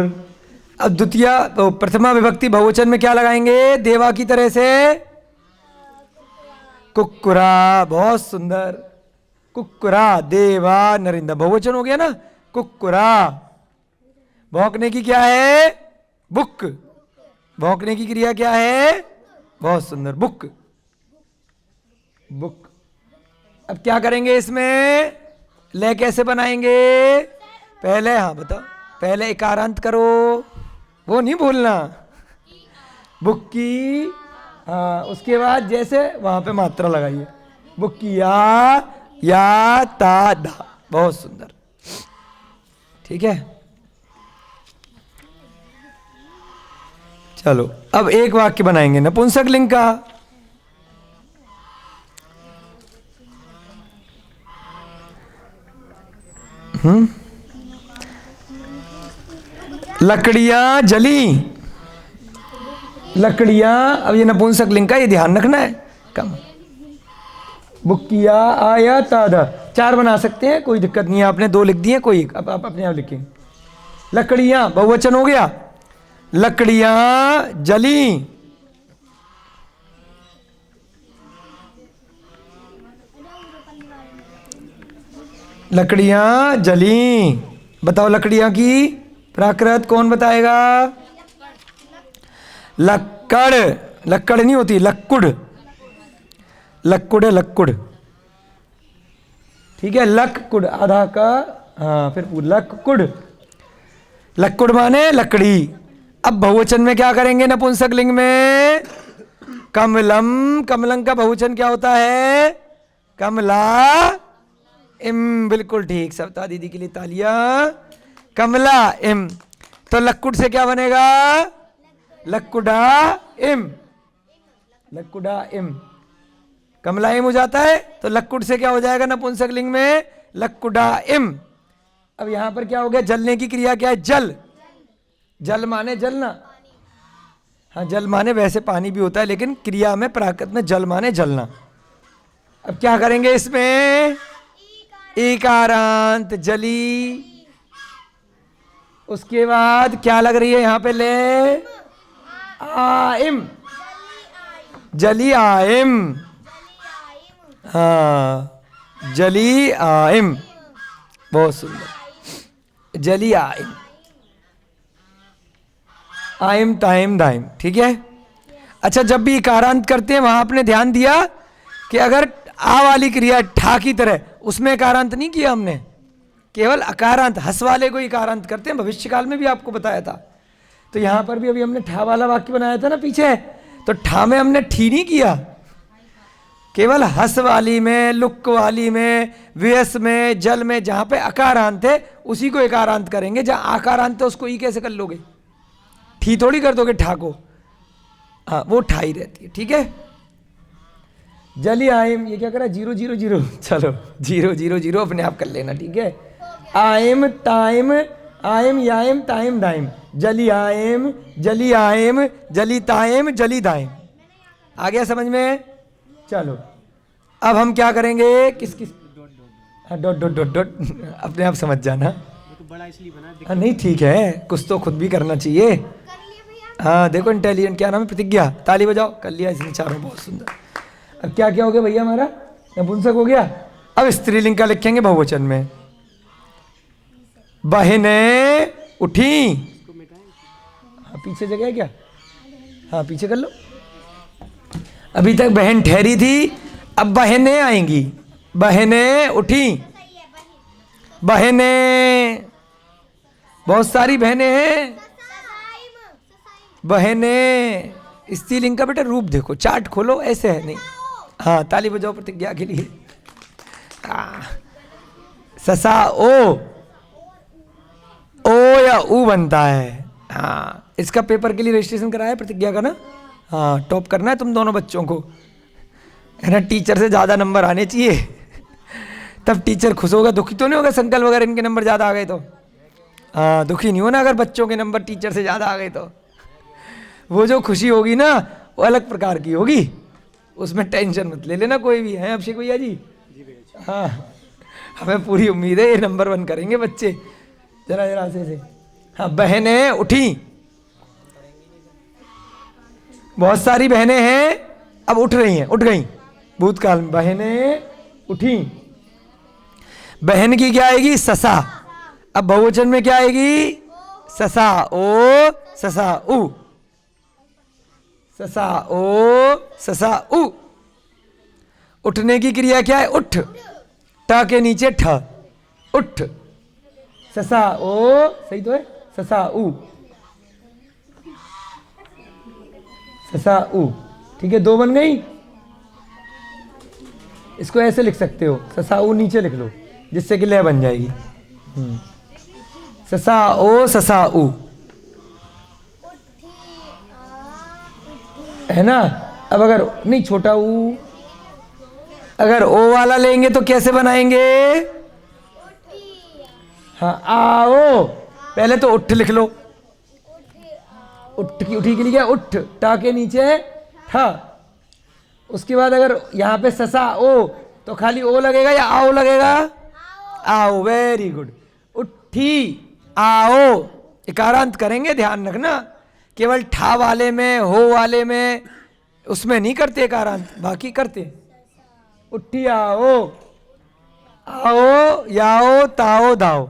अब द्वितीय तो प्रथमा विभक्ति बहुवचन में क्या लगाएंगे? देवा की तरह से कुक्कुरा, बहुत सुंदर, कुक्कुरा, देवा नरिंदा, बहुवचन हो गया ना, कुक्कुरा। भौंकने की क्या है? बुक, भौंकने की क्रिया क्या है? बहुत सुंदर, बुक, बुक। अब क्या करेंगे इसमें? ले कैसे बनाएंगे? पहले, हाँ बताओ, पहले इकारांत करो, वो नहीं भूलना, बुक की, हाँ उसके बाद जैसे वहां पे मात्रा लगाइए, बुक किया या ता दा, बहुत सुंदर, ठीक है। चलो अब एक वाक्य बनाएंगे नपुंसक लिंग का। लकड़ियां जली, लकड़ियां, अब ये नपुंसक लिंग का, ये ध्यान रखना है। कम बुकिया आया तादा, 4 बना सकते हैं, कोई दिक्कत नहीं है। आपने 2 लिख दिए, कोई अब आप अपने आप लिखेंगे। लकड़ियां बहुवचन हो गया, लकड़ियां जली, लकड़ियां जली। बताओ लकड़ियां की प्राकृत कौन बताएगा? लक्कड़, लक्कड़ नहीं होती, लक्कुड़, लक्कुड़ है, लक्कुड़, ठीक है, लक्कुड़ आधा का, हाँ फिर लक्कुड़, लक्कुड़ माने लकड़ी। अब बहुवचन में क्या करेंगे नपुंसक लिंग में? कमलम, कमलम का बहुवचन क्या होता है? कमला इम, बिल्कुल ठीक, सविता दीदी के लिए तालियां। कमला इम, तो लक्कुड़ से क्या बनेगा? लक्कुडा इम, लक्कुडा इम, कमला इम हो जाता है, तो लक्कुड़ से क्या हो जाएगा नपुंसक लिंग में? लक्कुडा इम। अब यहां पर क्या हो गया? जलने की क्रिया क्या है? जल, जल माने जलना, हाँ जल माने वैसे पानी भी होता है, लेकिन क्रिया में प्राकृत में जल माने जलना। अब क्या करेंगे इसमें? इकारांत जली, उसके बाद क्या लग रही है यहां पे? ले आइम, जली आइम, हाँ जली आइम, बहुत सुंदर, जली आइम, आइम ताइम दाइम, ठीक है। अच्छा, जब भी इकारांत करते हैं वहां आपने ध्यान दिया कि अगर आ वाली क्रिया ठा की तरह, उसमें इकारांत नहीं किया हमने, केवल अकारांत, हस वाले को इकारांत करते हैं, भविष्य काल में भी आपको बताया था। तो यहां पर भी अभी हमने ठा वाला वाक्य बनाया था ना पीछे, तो ठा में हमने ठी नहीं किया, केवल हस वाली में, लुक वाली में, व्यस में, जल में, जहां पे अकारांत है उसी को इकारांत करेंगे। जहां आकारांत है उसको ई कैसे कर लोगे? ठी थोड़ी कर दोगे ठा को, हाँ वो ठाई रहती है, ठीक है। जली आइम, ये क्या करा? 0 0 0, चलो 0 0 0 अपने आप कर लेना, ठीक है। आइम ताइम, आइम याइम ताइम दाइम, जली आइम, जली आइम, जली ताइम, जली दाइम। आ गया समझ में? चलो अब हम क्या करेंगे? किस किस, हाँ डॉट डॉट डॉट डॉट, अपने आप समझ जाना। तो बड़ा इसलिए बना, हाँ नहीं ठीक है, कुछ तो खुद भी करना चाहिए। हाँ देखो इंटेलिजेंट, क्या नाम है? प्रतिज्ञा, ताली बजाओ, कर लिया इसने चारों, बहुत सुंदर। अब क्या क्या हो गया भैया? हमारा नपुंसक हो गया। अब स्त्रीलिंग का लिखेंगे बहुवचन में। बहनें उठी, हाँ पीछे जगह है क्या? हाँ पीछे कर लो। अभी तक बहन ठहरी थी, अब बहनें आएंगी। बहनें उठी, बहनें, बहुत सारी बहनें हैं, बहनें। स्त्रीलिंग का बेटा रूप देखो, चार्ट खोलो, ऐसे है नहीं। हाँ ताली बजाओ प्रतिज्ञा के लिए। ससा ओ या ऊ बनता है। हाँ इसका पेपर के लिए रजिस्ट्रेशन कराया प्रतिज्ञा का ना? हाँ टॉप करना है तुम दोनों बच्चों को, है ना। टीचर से ज़्यादा नंबर आने चाहिए, तब टीचर खुश होगा, दुखी तो नहीं होगा संकल्प वगैरह इनके नंबर ज़्यादा आ गए तो। हाँ, दुखी नहीं होना अगर बच्चों के नंबर टीचर से ज़्यादा आ गए तो। वो जो खुशी होगी ना वो अलग प्रकार की होगी, उसमें टेंशन मत ले लेना कोई भी है। अभिषेक भैया जी, हाँ, हमें पूरी उम्मीद है ये नंबर 1 करेंगे बच्चे। जरा जरा से हाँ, बहनें उठी, बहुत सारी बहनें हैं, अब उठ रही हैं, उठ गई। भूतकाल में बहनें उठी, बहन की क्या आएगी? ससा। अब बहुवचन में क्या आएगी? ससा ओ ससा उ, ससा ओ ससा उ। उठने की क्रिया क्या है? उठ, ट के नीचे ठ, उठ। ससा ओ, सही तो है, ससा उ, ससा उ। ठीक है, 2 बन गई। इसको ऐसे लिख सकते हो, ससा उ नीचे लिख लो जिससे कि लय बन जाएगी। ससा ओ ससा उ, है ना। अब अगर नहीं छोटा ऊ, अगर ओ वाला लेंगे तो कैसे बनाएंगे? हाँ, आओ, पहले तो उठ लिख लो, उठ की उठी के लिए क्या? उठ, टा के नीचे ठा। उसके बाद अगर यहाँ पे ससा ओ तो खाली ओ लगेगा या आओ लगेगा? आओ, वेरी गुड। उठी आओ, इकारांत करेंगे, ध्यान रखना। केवल ठा वाले में, हो वाले में, उसमें नहीं करते इकारांत, बाकी करते। उठी आओ, आओ याओ ताओ दाओ,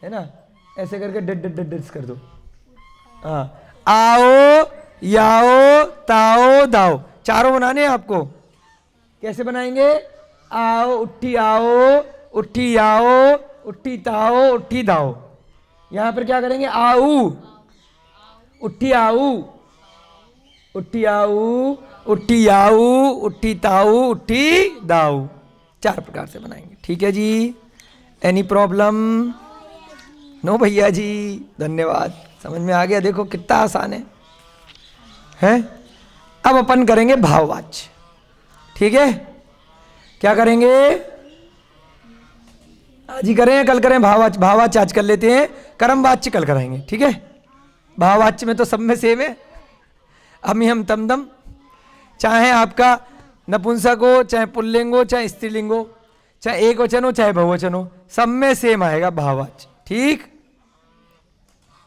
है ना, ऐसे करके डड डड डड कर दो। हाँ, आओ याओ ताओ दाओ, चारों बनाने हैं आपको। कैसे बनाएंगे? आओ, उठी आओ, उठी आओ, उठी ताओ, उठी दाओ। यहां पर क्या करेंगे? आऊ, उठी आऊ, उठी आऊ, उठी आऊ, उठी ताऊ, उठी दाऊ। 4 प्रकार से बनाएंगे। ठीक है जी, एनी प्रॉब्लम? नो भैया जी, धन्यवाद, समझ में आ गया। देखो कितना आसान है, हैं? अब अपन करेंगे भाववाच्य। ठीक है, क्या करेंगे? आज ही करें या कल करें? भाववाच्य, भाववाच्य आज कर लेते हैं, कर्मवाच्य कल कराएंगे। ठीक है, भाववाच्य में तो सब में सेम है, हम तम दम, चाहे आपका नपुंसक हो, चाहे पुल्लिंग हो, चाहे स्त्रीलिंग हो, चाहे एक वचन हो, चाहे बहुवचन हो, सब में सेम आएगा भाववाच्य। ठीक,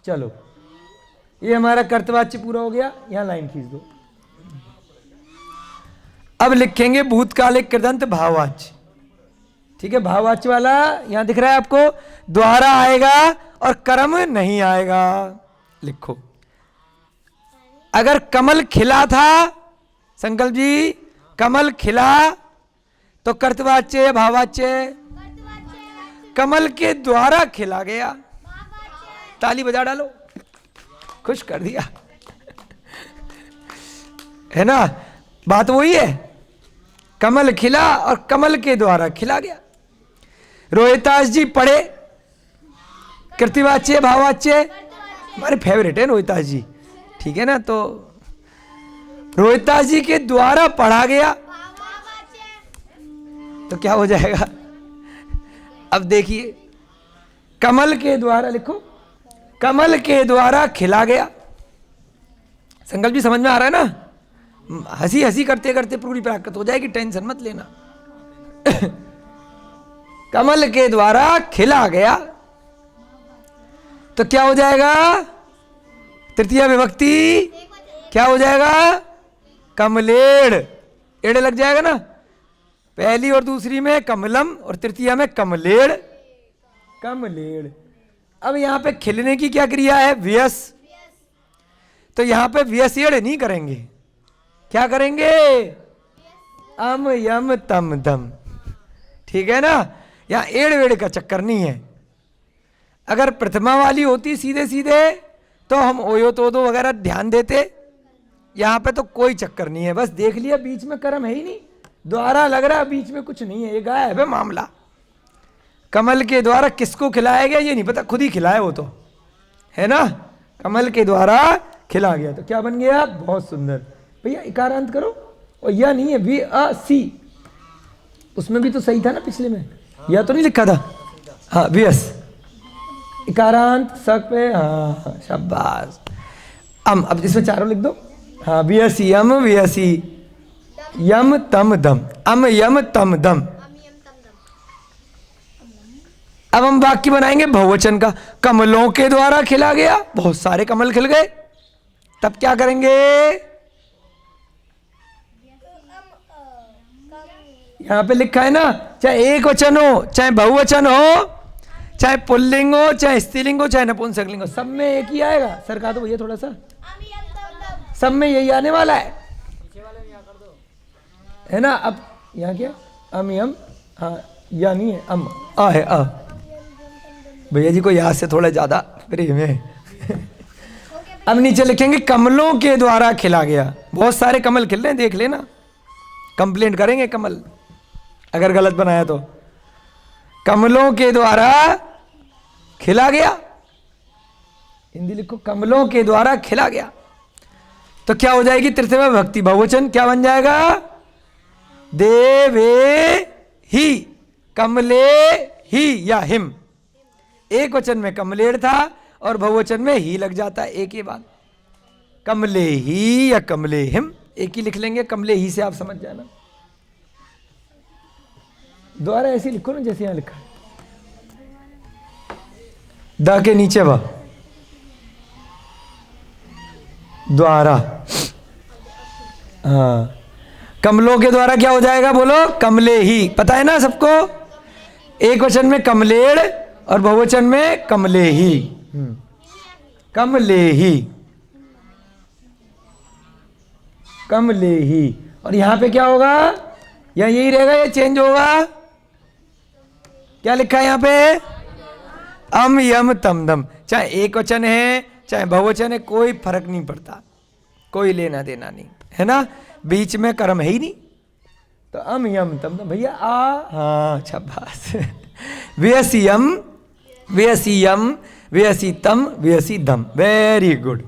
चलो, ये हमारा कर्तवाच्य पूरा हो गया। यहां लाइन खींच दो। अब लिखेंगे भूतकालिक कृदंत भाववाच्य। ठीक है, भाववाच्य वाला यहां दिख रहा है आपको, द्वारा आएगा और कर्म नहीं आएगा। लिखो, अगर कमल खिला था, संकल्प जी, कमल खिला तो कर्तवाच्य या भाववाच्य? कमल के द्वारा खिला गया, ताली बजा डालो, खुश कर दिया, है ना। बात वही है, कमल खिला और कमल के द्वारा खिला गया। रोहितास जी पढ़े, कृतिवाच्य भाववाच्य? हमारे फेवरेट है रोहितास जी, ठीक है ना। तो रोहितास जी के द्वारा पढ़ा गया तो क्या हो जाएगा? अब देखिए, कमल के द्वारा लिखो, कमल के द्वारा खिला गया। संकल्प जी समझ में आ रहा है ना? हंसी हंसी करते करते पूरी प्राकृत हो जाएगी, टेंशन मत लेना। कमल के द्वारा खिला गया तो क्या हो जाएगा? तृतीया विभक्ति क्या हो जाएगा? कमलेड़, एड़ लग जाएगा ना। पहली और दूसरी में कमलम और तृतीया में कमलेड़, कमलेड़। अब यहां पे खिलने की क्या क्रिया है? व्यस। तो यहां पे व्यसेड़ नहीं करेंगे, क्या करेंगे? अम यम तम दम। ठीक है ना, यहां एड़ वेड़ का चक्कर नहीं है। अगर प्रथमा वाली होती सीधे सीधे तो हम ओयो तो दो वगैरह ध्यान देते, यहां पे तो कोई चक्कर नहीं है। बस देख लिया बीच में कर्म है ही नहीं, द्वारा लग रहा है, बीच में कुछ नहीं है, ये गायब है मामला। कमल के द्वारा किसको खिलाया गया ये नहीं पता, खुद ही खिलाया वो तो, है ना। कमल के द्वारा खिला गया तो क्या बन गया? बहुत सुंदर। भैया इकारांत करो, और यह नहीं है वी अ सी, उसमें भी तो सही था ना पिछले में, यह तो नहीं लिखा था। हाँ, व्यस, इकारांत सक पे, हाँ शाबाश। अब इसमें चारों लिख दो। हाँ, वियसी यम वियसी यम तम दम, अम यम तम दम। अब हम वाक्य बनाएंगे बहुवचन का। कमलों के द्वारा खिला गया, बहुत सारे कमल खिल गए। तब क्या करेंगे? यहां पे लिखा है ना, चाहे एक वचन हो चाहे बहुवचन हो, चाहे पुल्लिंग हो चाहे स्त्रीलिंग हो चाहे नपुंसकलिंग हो, सब में एक ही आएगा। सरकार तो भैया थोड़ा सा, सब में यही आने वाला है ना। अब यहाँ क्या, अम यम, हाँ या नहीं है, अम आ है, आ। भैया जी को याद से थोड़ा ज्यादा प्रेम है। अब नीचे लिखेंगे कमलों के द्वारा खिला गया। बहुत सारे कमल खिल रहे हैं, देख लेना, कंप्लेंट करेंगे कमल अगर गलत बनाया तो। कमलों के द्वारा खिला गया, हिंदी लिखो, कमलों के द्वारा खिला गया। तो क्या हो जाएगी? तृतीय विभक्ति बहुवचन, क्या बन जाएगा? देवे ही, कमले ही या हिम। एक वचन में कमलेर था और बहुवचन में ही लग जाता है, एक ही बात। कमले ही या कमले हिम, एक ही लिख लेंगे। कमले ही से आप समझ जाना। द्वारा ऐसे लिखो ना जैसे यहां लिखा है, द के नीचे वह द्वारा। हाँ, कमलों के द्वारा क्या हो जाएगा? बोलो, कमले ही। पता है ना सबको? एक वचन में कमलेड़ और बहुवचन में कमले ही। कमले ही, कमले ही। और यहां पे क्या होगा? या यही रहेगा या चेंज होगा? क्या लिखा है यहां पे? अम यम तम दम। चाहे एक वचन है चाहे बहुवचन है, कोई फर्क नहीं पड़ता, कोई लेना देना नहीं है ना। बीच में कर्म है ही नहीं, तो अम यम तम दम भैया आ, हाँ शाबाश। व्यसी यम व्यसी यम व्यसी तम व्यसी दम, वेरी गुड।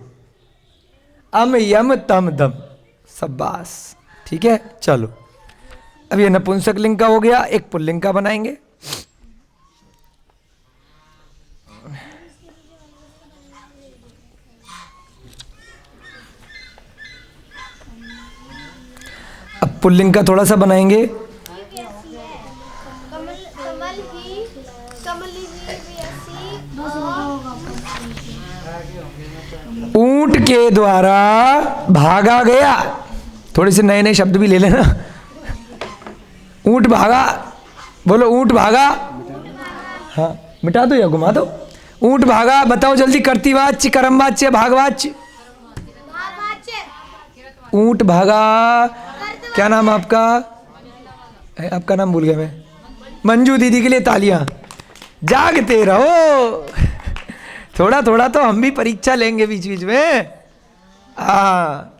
अम यम तम दम, शाबाश। ठीक है, चलो अब ये नपुंसक लिंग का हो गया, एक पुल्लिंग का बनाएंगे। अब पुल्लिंग का थोड़ा सा बनाएंगे। ऊंट के द्वारा भागा गया। थोड़े से नए नए शब्द भी ले लेना। ऊंट भागा, बोलो ऊंट भागा। हाँ, मिटा दो या घुमा दो। ऊंट भागा, बताओ जल्दी। कर्तृवाच्य, कर्मवाच्य, भागवाच्य? ऊंट भागा। क्या नाम आपका? आपका नाम भूल गया मैं। मंजू दीदी के लिए तालियां। जागते रहो। थोड़ा थोड़ा तो हम भी परीक्षा लेंगे बीच बीच में।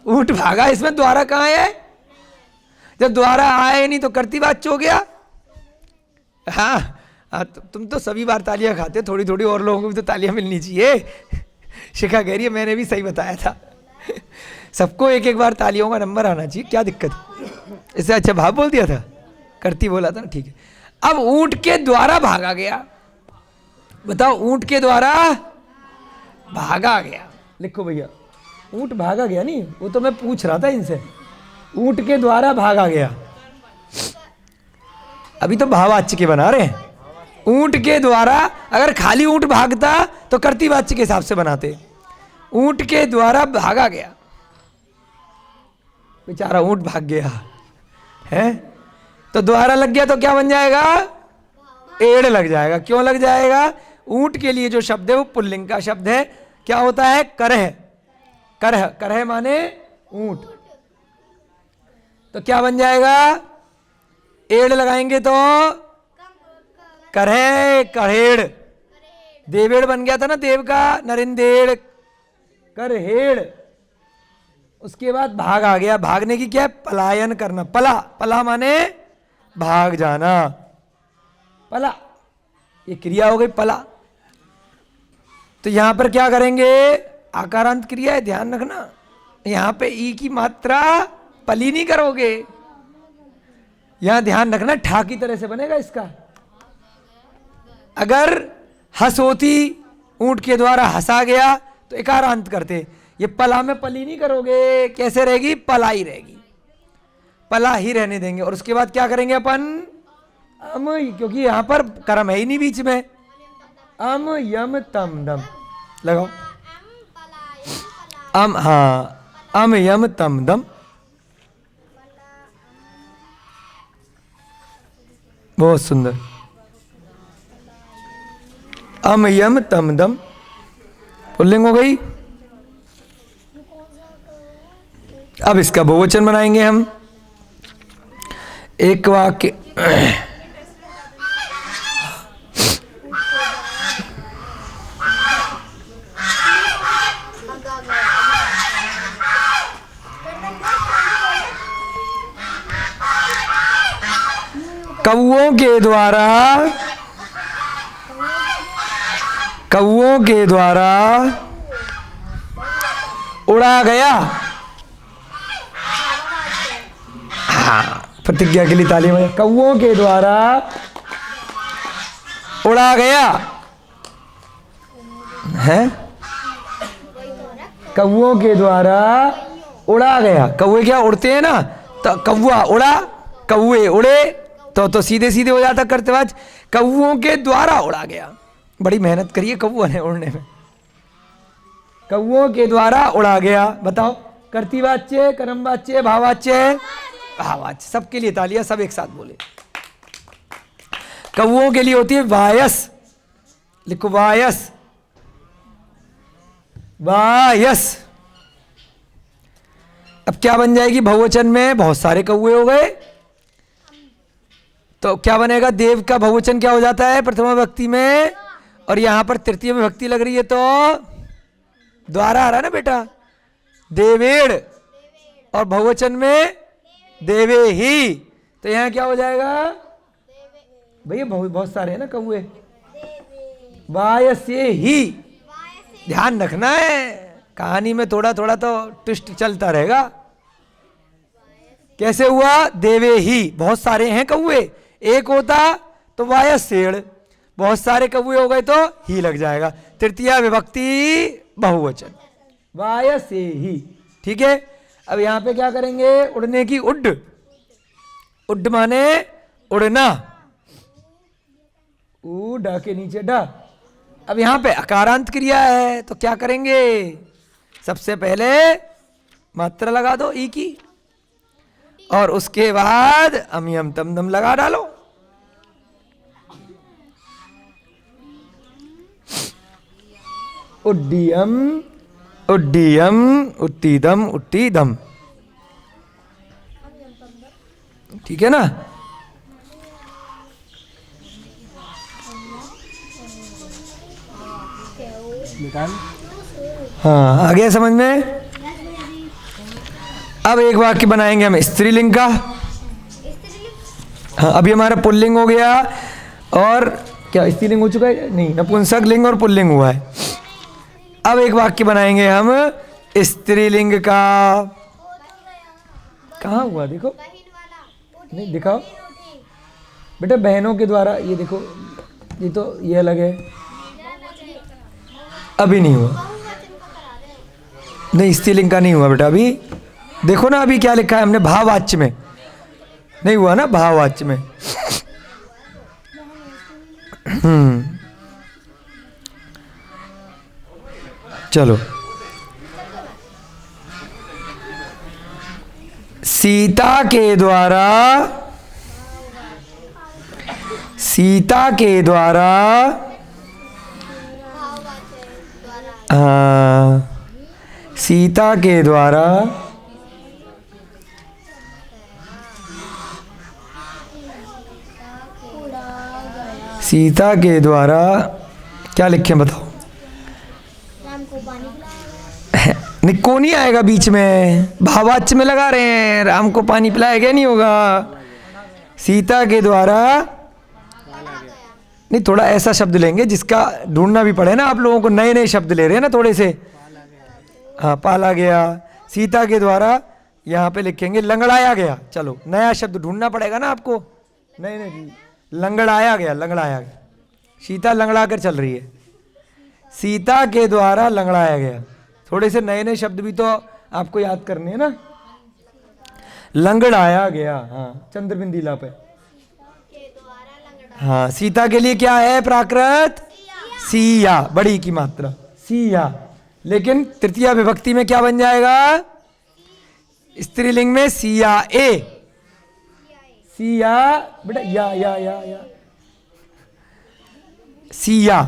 ऊंट भागा, इसमें द्वारा कहाँ है? जब द्वारा आए नहीं तो कर्तृवाच्य हो गया। हाँ, तुम तो सभी बार तालियां खाते, थोड़ी थोड़ी और लोगों को भी तो तालियां मिलनी चाहिए। शिखा कह रही है मैंने भी सही बताया था। सबको एक एक बार तालियों का नंबर आना चाहिए, क्या दिक्कत है? इससे अच्छा भाव बोल दिया था, करती बोला था ना, ठीक है। अब ऊंट के द्वारा भागा गया, बताओ ऊंट के द्वारा भागा गया। लिखो भैया, ऊंट भागा गया नहीं, वो तो मैं पूछ रहा था इनसे। ऊंट के द्वारा भागा गया, अभी तो भाववाच्य के बना रहे हैं। ऊंट के द्वारा, अगर खाली ऊंट भागता तो कर्तृवाच्य के हिसाब से बनाते। ऊंट के द्वारा भागा गया, बेचारा ऊंट भाग गया है, तो द्वारा लग गया तो क्या बन जाएगा? एड़ लग जाएगा। क्यों लग जाएगा? ऊंट के लिए जो शब्द है वो पुल्लिंग का शब्द है। क्या होता है? करह। करह, करह माने ऊंट, तो क्या बन जाएगा? एड़ लगाएंगे तो करह, करहेड़। देवेड़ बन गया था ना, देव का, नरिंदेड़, करहेड़। उसके बाद भाग आ गया। भागने की क्या है? पलायन करना। पला, पला माने भाग जाना। पला, ये क्रिया हो गई पला। तो यहां पर क्या करेंगे? आकारांत क्रिया है, ध्यान रखना। यहां पे ई की मात्रा पली नहीं करोगे, यहां ध्यान रखना, ठा की तरह से बनेगा इसका। अगर हस होती ऊंट के द्वारा हंसा गया तो इकारांत करते। ये पला में पली नहीं करोगे, कैसे रहेगी? पला ही रहेगी, पला ही रहने देंगे। और उसके बाद क्या करेंगे अपन? अम, क्योंकि यहां पर कर्म है ही नहीं बीच में। अम यम तम दम लगाओ। अम, हाँ, अम यम तम दम, बहुत सुंदर। अम यम तम दम पुल्लिंग हो गई। अब इसका बहुवचन बनाएंगे हम। एक वाक्य कौओं के द्वारा, कौओं के द्वारा उड़ा गया। हाँ, प्रतिज्ञा के लिए ताली बजाएं। कौओं के द्वारा उड़ा गया है, कौओं के द्वारा उड़ा गया। कौए क्या उड़ते हैं ना, तो कौआ उड़ा, कौए उड़े, तो सीधे सीधे हो जाता कर्तवाच। कौओं के द्वारा उड़ा गया। बड़ी मेहनत करिए कौआ ने उड़ने में। कौओं के द्वारा उड़ा गया। बताओ, कर्तृवाच्य, कर्मवाच्य, भाववाच्य? भाववाच्य। सबके लिए तालियां, सब एक साथ बोले। कौओं के लिए होती है वायस, लिखो वायस, वायस। अब क्या बन जाएगी बहुवचन में? बहुत सारे कौए हो गए, तो क्या बनेगा? देव का बहुवचन क्या हो जाता है प्रथमा विभक्ति में, और यहां पर तृतीय विभक्ति लग रही है तो द्वारा आ रहा है ना बेटा, देवेड़, और बहुवचन में देवे ही, तो यहां क्या हो जाएगा भैया? बहुत सारे हैं ना कौए। वायसे ही, ध्यान रखना है, कहानी में थोड़ा थोड़ा तो ट्विस्ट चलता रहेगा। कैसे हुआ? देवे ही, बहुत सारे हैं कौए, एक होता तो वायसेड़, बहुत सारे कौए हो गए तो ही लग जाएगा। तृतीया विभक्ति बहुवचन, वायसे ही। ठीक है, अब यहां पे क्या करेंगे? उड़ने की उड, उड माने उड़ना, ऊ डा के नीचे डा। अब यहां पे अकारांत क्रिया है तो क्या करेंगे? सबसे पहले मात्रा लगा दो ई की, और उसके बाद अमियम तम दम लगा डालो। उड्डीयम, उड्डीयम, उट्टीदम, उट्टीदम। ठीक है ना? हाँ, आ गया समझ में? अब एक वाक्य बनाएंगे हम स्त्रीलिंग का। हाँ, अभी हमारा पुल्लिंग हो गया, और क्या स्त्रीलिंग हो चुका है? नहीं, नपुंसक लिंग और पुल्लिंग हुआ है। अब एक वाक्य बनाएंगे हम स्त्रीलिंग का। कहाँ हुआ? देखो, नहीं दिखाओ बेटा, बहनों के द्वारा। ये देखो, ये तो ये अलग है, अभी नहीं हुआ। नहीं, स्त्रीलिंग का नहीं हुआ बेटा अभी। देखो ना अभी क्या लिखा है हमने, भाववाच्य में नहीं हुआ ना, भाववाच्य में। चलो, सीता के द्वारा, सीता के द्वारा, सीता के द्वारा सीता के द्वारा क्या लिखे बताओ? नहीं, को नहीं आएगा बीच में, भाववाच्य में लगा रहे हैं। राम को पानी पिलाया गया नहीं होगा। सीता के द्वारा नहीं, थोड़ा ऐसा शब्द लेंगे जिसका ढूंढना भी पड़े ना आप लोगों को। नए नए शब्द ले रहे हैं ना थोड़े से। हाँ, पाला गया। सीता के द्वारा यहाँ पे लिखेंगे लंगड़ाया गया। चलो, नया शब्द ढूंढना पड़ेगा ना आपको। नहीं नहीं, लंगड़ाया गया, लंगड़ाया गया। सीता लंगड़ा कर चल रही है। सीता के द्वारा लंगड़ाया गया। थोड़े से नए नए शब्द भी तो आपको याद करने हैं ना। लंगड़ाया गया, हाँ, चंद्रबिंदी ला पे। हाँ, सीता के लिए क्या है प्राकृत? सिया, बड़ी की मात्रा सिया। लेकिन तृतीया विभक्ति में क्या बन जाएगा? स्त्रीलिंग में सिया ए। सिया बेटा, या सिया,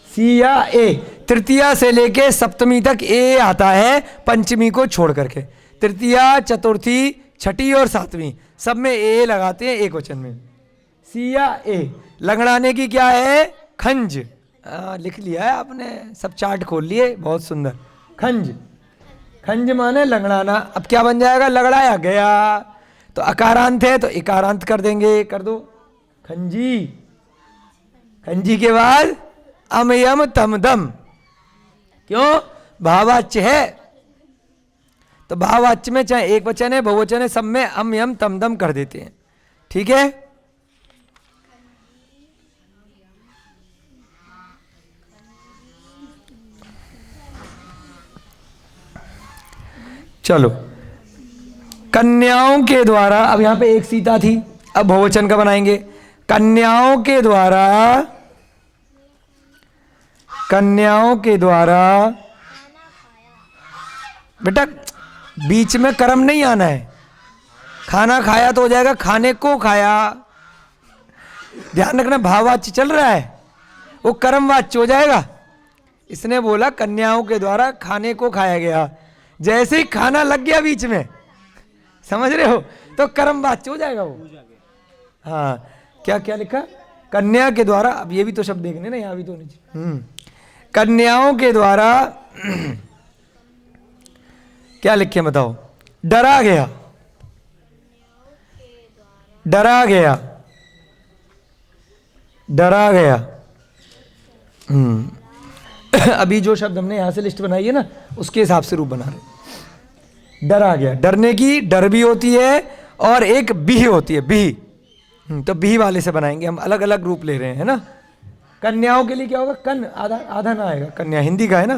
सिया ए। तृतीया से लेके सप्तमी तक ए आता है, पंचमी को छोड़ करके। तृतीया, चतुर्थी, छठी और सातवीं सब में ए लगाते हैं एक वचन में। सिया ए। लंगड़ाने की क्या है? खंज। लिख लिया है आपने, सब चार्ट खोल लिए, बहुत सुंदर। खंज, खंज माने लंगड़ाना। अब क्या बन जाएगा? लगड़ाया गया। तो अकारांत है तो इकारांत कर देंगे, कर दो खंजी। खंजी के बाद अम यम तम दम। क्यों? भाववाच्य है, तो भाववाच्य में चाहे एक वचन है बहुवचन है, सब में अम यम तम दम कर देते हैं। ठीक है। चलो, कन्याओं के द्वारा, अब यहां पे एक सीता थी, अब बहुवचन का बनाएंगे। कन्याओं के द्वारा, कन्याओं के द्वारा। बेटा बीच में कर्म नहीं आना है। खाना खाया तो हो जाएगा खाने को खाया। ध्यान रखना, भाववाच्य चल रहा है, वो कर्मवाच्य हो जाएगा। इसने बोला कन्याओं के द्वारा खाने को खाया गया। जैसे ही खाना लग गया बीच में, समझ रहे हो, तो कर्मवाच्य हो जाएगा वो। हाँ, क्या क्या लिखा? कन्या के द्वारा। अब ये भी तो शब्द देखने ना, यहाँ भी तो नीचे। कन्याओं के द्वारा क्या लिखे बताओ? डरा गया, डरा गया, डरा गया। अभी जो शब्द हमने यहां से लिस्ट बनाई है ना, उसके हिसाब से रूप बना रहे। डरा गया, डरने की डर भी होती है और एक बिह होती है, बिह। तो बिह वाले से बनाएंगे हम, अलग अलग रूप ले रहे हैं ना। कन्याओं के लिए क्या होगा? कन, आधा आधा ना आएगा। कन्या हिंदी का है ना,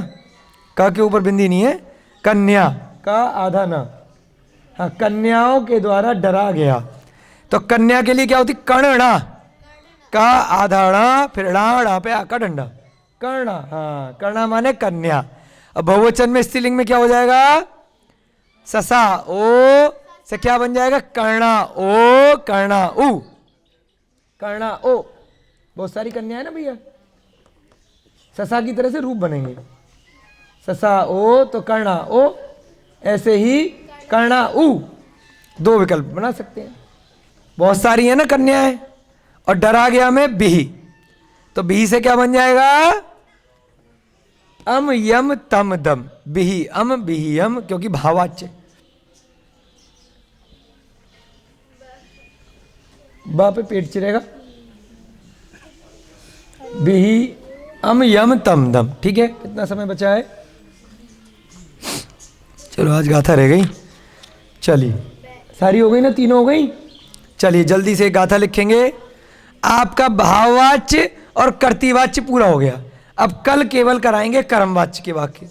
का के ऊपर बिंदी नहीं है। कन्या का आधा ना। हाँ, कन्याओं के द्वारा डरा गया। तो कन्या के लिए क्या होती? कर्णा, का आधा णा, फिर ड़ा पे आका डंडा, कर्णा। हाँ, कर्णा माने कन्या। अब बहुवचन में स्त्रीलिंग में क्या हो जाएगा? ससा ओ से क्या बन जाएगा? कर्णा ओ, कर्णा उ, कर्णा ओ। बहुत सारी कन्या है ना भैया, ससा की तरह से रूप बनेंगे। ससा ओ तो कर्णा ओ, ऐसे ही कर्णा उ। दो विकल्प बना सकते हैं, बहुत सारी है ना कन्याएं। और डरा गया में बिही, तो बिही से क्या बन जाएगा? अम यम तम दम। बिही अम, बिही यम, क्योंकि भाववाच्य। बा पे पेट चिरेगा। बिही अम यम तम दम। ठीक है, कितना समय बचा है? चलो, आज गाथा रह गई। चलिए, सारी हो गई ना, तीनों हो गई। चलिए जल्दी से गाथा लिखेंगे। आपका भाववाच्य और कर्तृवाच्य पूरा हो गया। अब कल केवल कराएंगे कर्मवाच्य के वाक्य।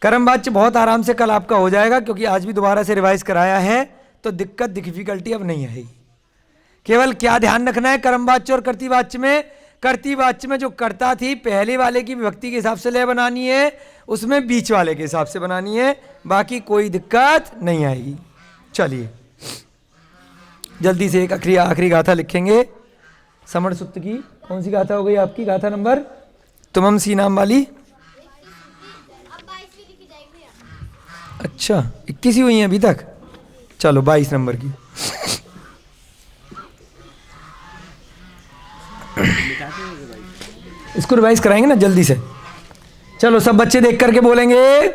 कर्मवाच्य बहुत आराम से कल आपका हो जाएगा, क्योंकि आज भी दोबारा से रिवाइज कराया है, तो दिक्कत डिफिकल्टी अब नहीं आएगी। केवल क्या ध्यान रखना है कर्मवाच्य और कर्तृवाच्य में? कर्तृवाच्य में जो कर्ता थी पहले वाले की विभक्ति के हिसाब से लय बनानी है, उसमें बीच वाले के हिसाब से बनानी है, बाकी कोई दिक्कत नहीं आएगी। चलिए जल्दी से एक आखिरी गाथा लिखेंगे। समण सुक्त की कौन सी गाथा हो गई आपकी? गाथा नंबर तुमम सी नाम वाली। अच्छा, 21 ही हुई हैं अभी तक। चलो 22 नंबर की। इसको रिवाइज कराएंगे ना जल्दी से। चलो सब बच्चे देख करके बोलेंगे।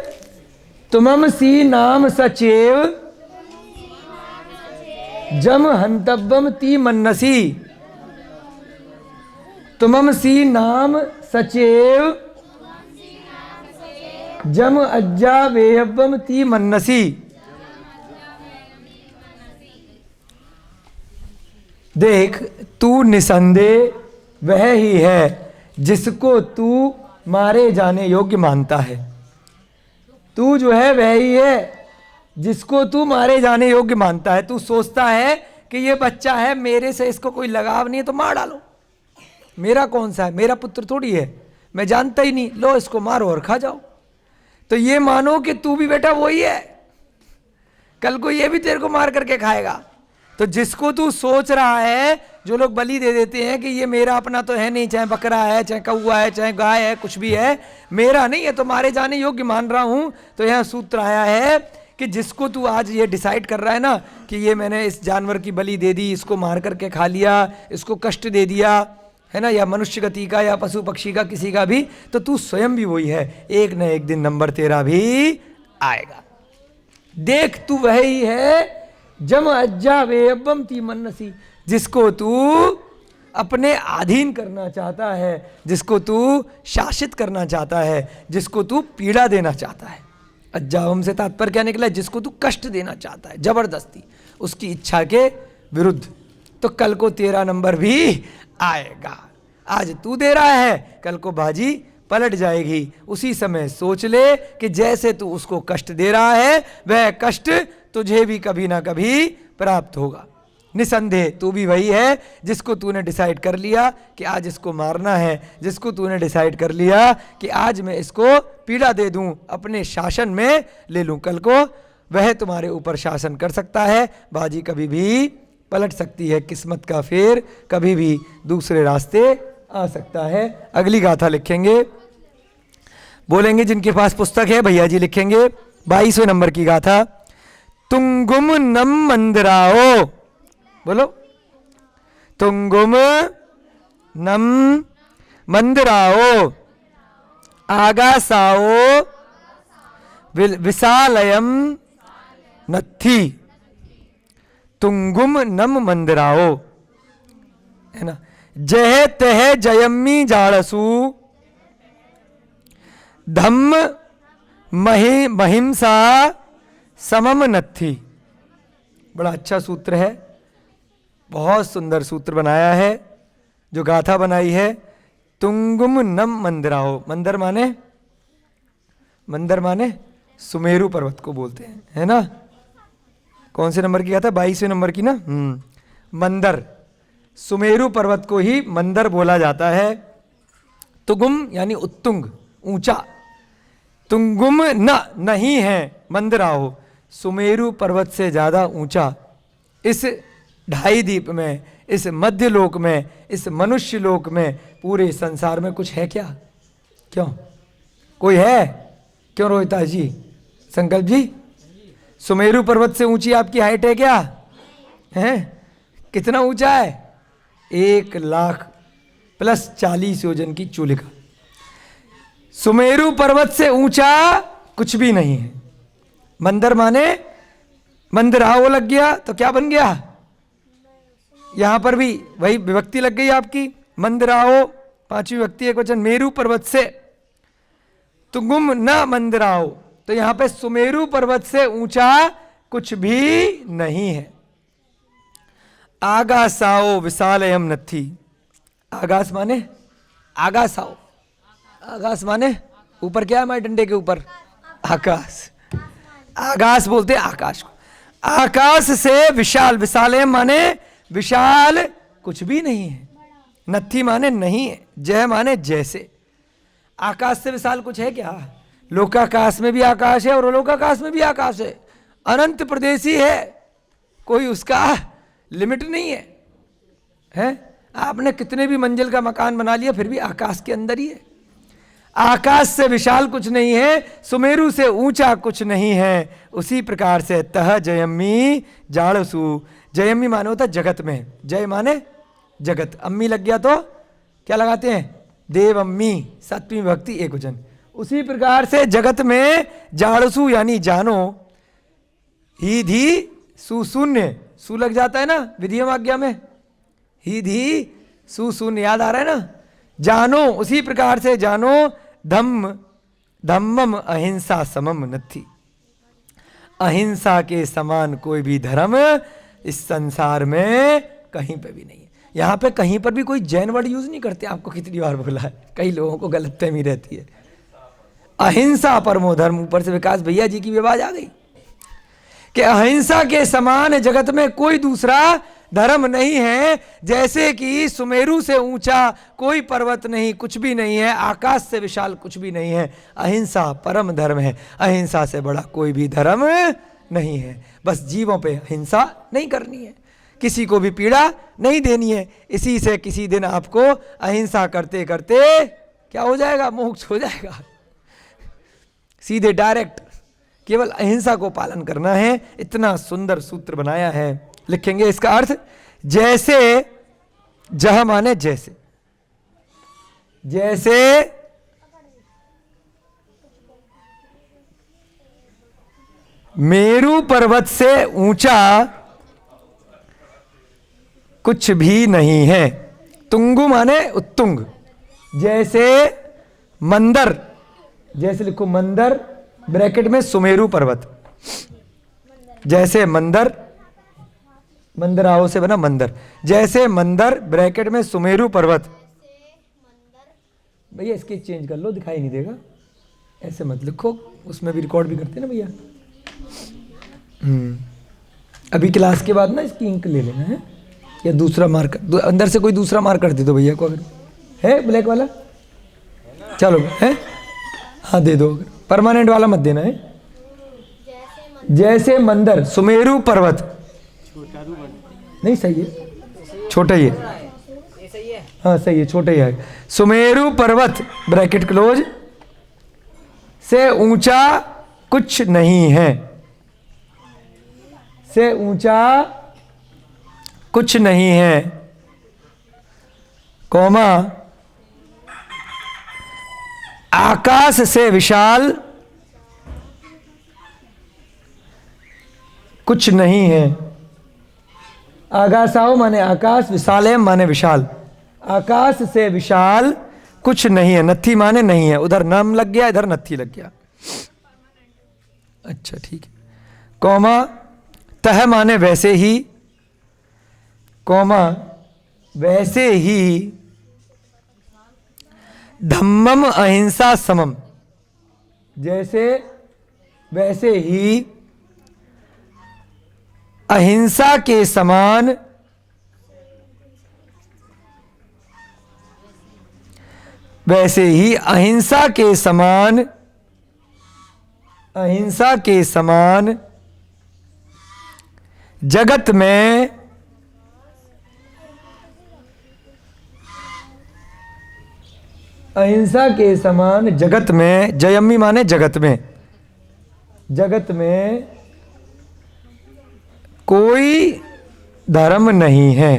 तुमम सी नाम सचेव जम हंतव्यम ती मन्नसी। तुमम सी नाम सचेव जम अज्जा वेहव्यम ती मन्नसी। देख तू निसंदेह वह ही है जिसको तू मारे जाने योग्य मानता है। तू जो है वह ही है जिसको तू मारे जाने योग्य मानता है। तू सोचता है कि ये बच्चा है, मेरे से इसको कोई लगाव नहीं है तो मार डालो, मेरा कौन सा है, मेरा पुत्र थोड़ी है, मैं जानता ही नहीं, लो इसको मारो और खा जाओ। तो ये मानो कि तू भी बेटा वही है, कल को ये भी तेरे को मार करके खाएगा। तो जिसको तू सोच रहा है, जो लोग बलि दे देते हैं कि ये मेरा अपना तो है नहीं, चाहे बकरा है, चाहे कौआ है, चाहे गाय है, कुछ भी है, मेरा नहीं है तो मारे जाने योग्य मान रहा हूं। तो यह सूत्र आया है कि जिसको तू आज ये डिसाइड कर रहा है ना कि ये मैंने इस जानवर की बलि दे दी, इसको मार करके खा लिया, इसको कष्ट दे दिया है ना, या मनुष्य गति का या पशु पक्षी का किसी का भी, तो तू स्वयं भी वही है। एक न एक दिन नंबर तेरा भी आएगा। देख तू वही है जम अज्जा वेयबम ती मनसी, जिसको तू अपने अधीन करना चाहता है, जिसको तू शासित करना चाहता है, जिसको तू पीड़ा देना चाहता है। अज्जावम से तात्पर्य क्या निकला? जिसको तू कष्ट देना चाहता है जबरदस्ती, उसकी इच्छा के विरुद्ध, तो कल को तेरा नंबर भी आएगा। आज तू दे रहा है, कल को बाजी पलट जाएगी। उसी समय सोच ले कि जैसे तू उसको कष्ट दे रहा है, वह कष्ट तुझे भी कभी ना कभी प्राप्त होगा। निसंदेह तू भी वही है जिसको तूने डिसाइड कर लिया कि आज इसको मारना है, जिसको तूने डिसाइड कर लिया कि आज मैं इसको पीड़ा दे दूं, अपने शासन में ले लूं, कल को वह तुम्हारे ऊपर शासन कर सकता है। बाजी कभी भी पलट सकती है, किस्मत का फेर कभी भी दूसरे रास्ते आ सकता है। अगली गाथा लिखेंगे, बोलेंगे जिनके पास पुस्तक है भैया जी लिखेंगे 22वें नंबर की गाथा। तुंगुम नम मंदराओ, बोलो तुंगुम नम मंदराओ आगासाओ विशालयम नत्थी। तुंगुम नम मंदराओ है ना, जय तह जयम्मी जाड़सु धम्म महिंसा समम नत्थी। बड़ा अच्छा सूत्र है, बहुत सुंदर सूत्र बनाया है जो गाथा बनाई है। तुंगुम नम मंदराओ, मंदर माने, मंदर माने सुमेरु पर्वत को बोलते हैं, है ना। कौन से नंबर की गाथा? 22वें नंबर की ना। मंदर, सुमेरु पर्वत को ही मंदर बोला जाता है। तुगुम यानी उत्तुंग, ऊंचा। तुंगुम न नहीं है मंदराओ, सुमेरु पर्वत से ज्यादा ऊंचा। इस ढाई द्वीप में, इस मध्य लोक में, इस मनुष्य लोक में, पूरे संसार में कुछ है क्या? क्यों कोई है? क्यों रोहिता जी, संकल्प जी, सुमेरु पर्वत से ऊंची आपकी हाइट है क्या? है कितना ऊंचा है? 1,00,000 प्लस 40 योजन की चूलिका। सुमेरु पर्वत से ऊंचा कुछ भी नहीं है। मंदर माने मंदराओ लग गया तो क्या बन गया? यहां पर भी वही विभक्ति लग गई आपकी, मंदराओ, पांचवी विभक्ति एक वचन, मेरु पर्वत से। तुंगुम न मंदराओ, तो यहां पे सुमेरु पर्वत से ऊंचा कुछ भी नहीं है। आगासाओ विशालयम नत्थी। आगास माने आगासाओ, आगास माने ऊपर, क्या है हमारे डंडे के ऊपर? आकाश। आकाश बोलते हैं आकाश को। आकाश से विशाल, विशालयम माने विशाल कुछ भी नहीं है। नत्थी माने नहीं है, जय माने जैसे। आकाश से विशाल कुछ है क्या? लोकाकाश में भी आकाश है और लोकाकाश में भी आकाश है, अनंत प्रदेशी है, कोई उसका लिमिट नहीं है। हैं? आपने कितने भी मंजिल का मकान बना लिया फिर भी आकाश के अंदर ही है। आकाश से विशाल कुछ नहीं है, सुमेरु से ऊंचा कुछ नहीं है। उसी प्रकार से तह जयम्मी जाड़सु, जयम्मी माने होता जगत में, जय माने जगत, अम्मी लग गया तो क्या लगाते हैं? देव अम्मी, 7वीं विभक्ति एक वचन। उसी प्रकार से जगत में जाड़सु यानी जानो, ही धी सुशून्य, सु लग जाता है ना विधियम आज्ञा में, ही धी सुशून्य, याद आ रहा है ना? जानो, उसी प्रकार से जानो, धम्म धम्मम अहिंसा समम नत्थी। अहिंसा के समान कोई भी धर्म इस संसार में कहीं पे भी नहीं है। यहाँ पे कहीं पर भी कोई जैन वर्ड यूज नहीं करते, आपको कितनी बार बोला है, कई लोगों को गलतफहमी रहती है। अहिंसा परमो धर्म, ऊपर से विकास भैया जी की भी आवाज आ गई कि अहिंसा के समान जगत में कोई दूसरा धर्म नहीं है। जैसे कि सुमेरु से ऊंचा कोई पर्वत नहीं, कुछ भी नहीं है, आकाश से विशाल कुछ भी नहीं है, अहिंसा परम धर्म है। अहिंसा से बड़ा कोई भी धर्म नहीं है। बस जीवों पे हिंसा नहीं करनी है, किसी को भी पीड़ा नहीं देनी है। इसी से किसी दिन आपको अहिंसा करते करते क्या हो जाएगा, मोक्ष हो जाएगा। सीधे डायरेक्ट केवल अहिंसा को पालन करना है। इतना सुंदर सूत्र बनाया है, लिखेंगे इसका अर्थ। जैसे, जह माने जैसे, जैसे मेरू पर्वत से ऊंचा कुछ भी नहीं है। तुंगु माने उत्तुंग। जैसे मंदर, जैसे लिखो मंदर ब्रैकेट में सुमेरु पर्वत, जैसे मंदर, मंदराओं से बना मंदर, जैसे मंदर ब्रैकेट में सुमेरु पर्वत। भैया इसके चेंज कर लो, दिखाई नहीं देगा, ऐसे मत लिखो, उसमें भी रिकॉर्ड भी करते हैं ना भैया। अभी क्लास के बाद ना इसकी इंक ले लेना है, या दूसरा मार्कर अंदर से कोई दूसरा मार्कर दे दो भैया को, अगर है ब्लैक वाला चलो है, हाँ दे दो, परमानेंट वाला मत देना है। जैसे मंदर सुमेरु पर्वत, नहीं सही है, छोटा ही है, हाँ सही है, छोटा ही है। सुमेरु पर्वत ब्रैकेट क्लोज से ऊंचा कुछ नहीं है, से ऊंचा कुछ नहीं है, कौमा आकाश से विशाल कुछ नहीं है। आकाशाओ माने आकाश, विशालयम माने विशाल, आकाश से विशाल कुछ नहीं है। नत्थी माने नहीं है, उधर नाम लग गया, इधर नत्थी लग गया, अच्छा ठीक है। कौमा तह माने वैसे ही, कौमा वैसे ही धम्मम अहिंसा समम, जैसे वैसे ही अहिंसा के समान वैसे ही अहिंसा के समान, अहिंसा के समान जगत में अहिंसा के समान जगत में, जयम्मी माने जगत में, जगत में कोई धर्म नहीं है,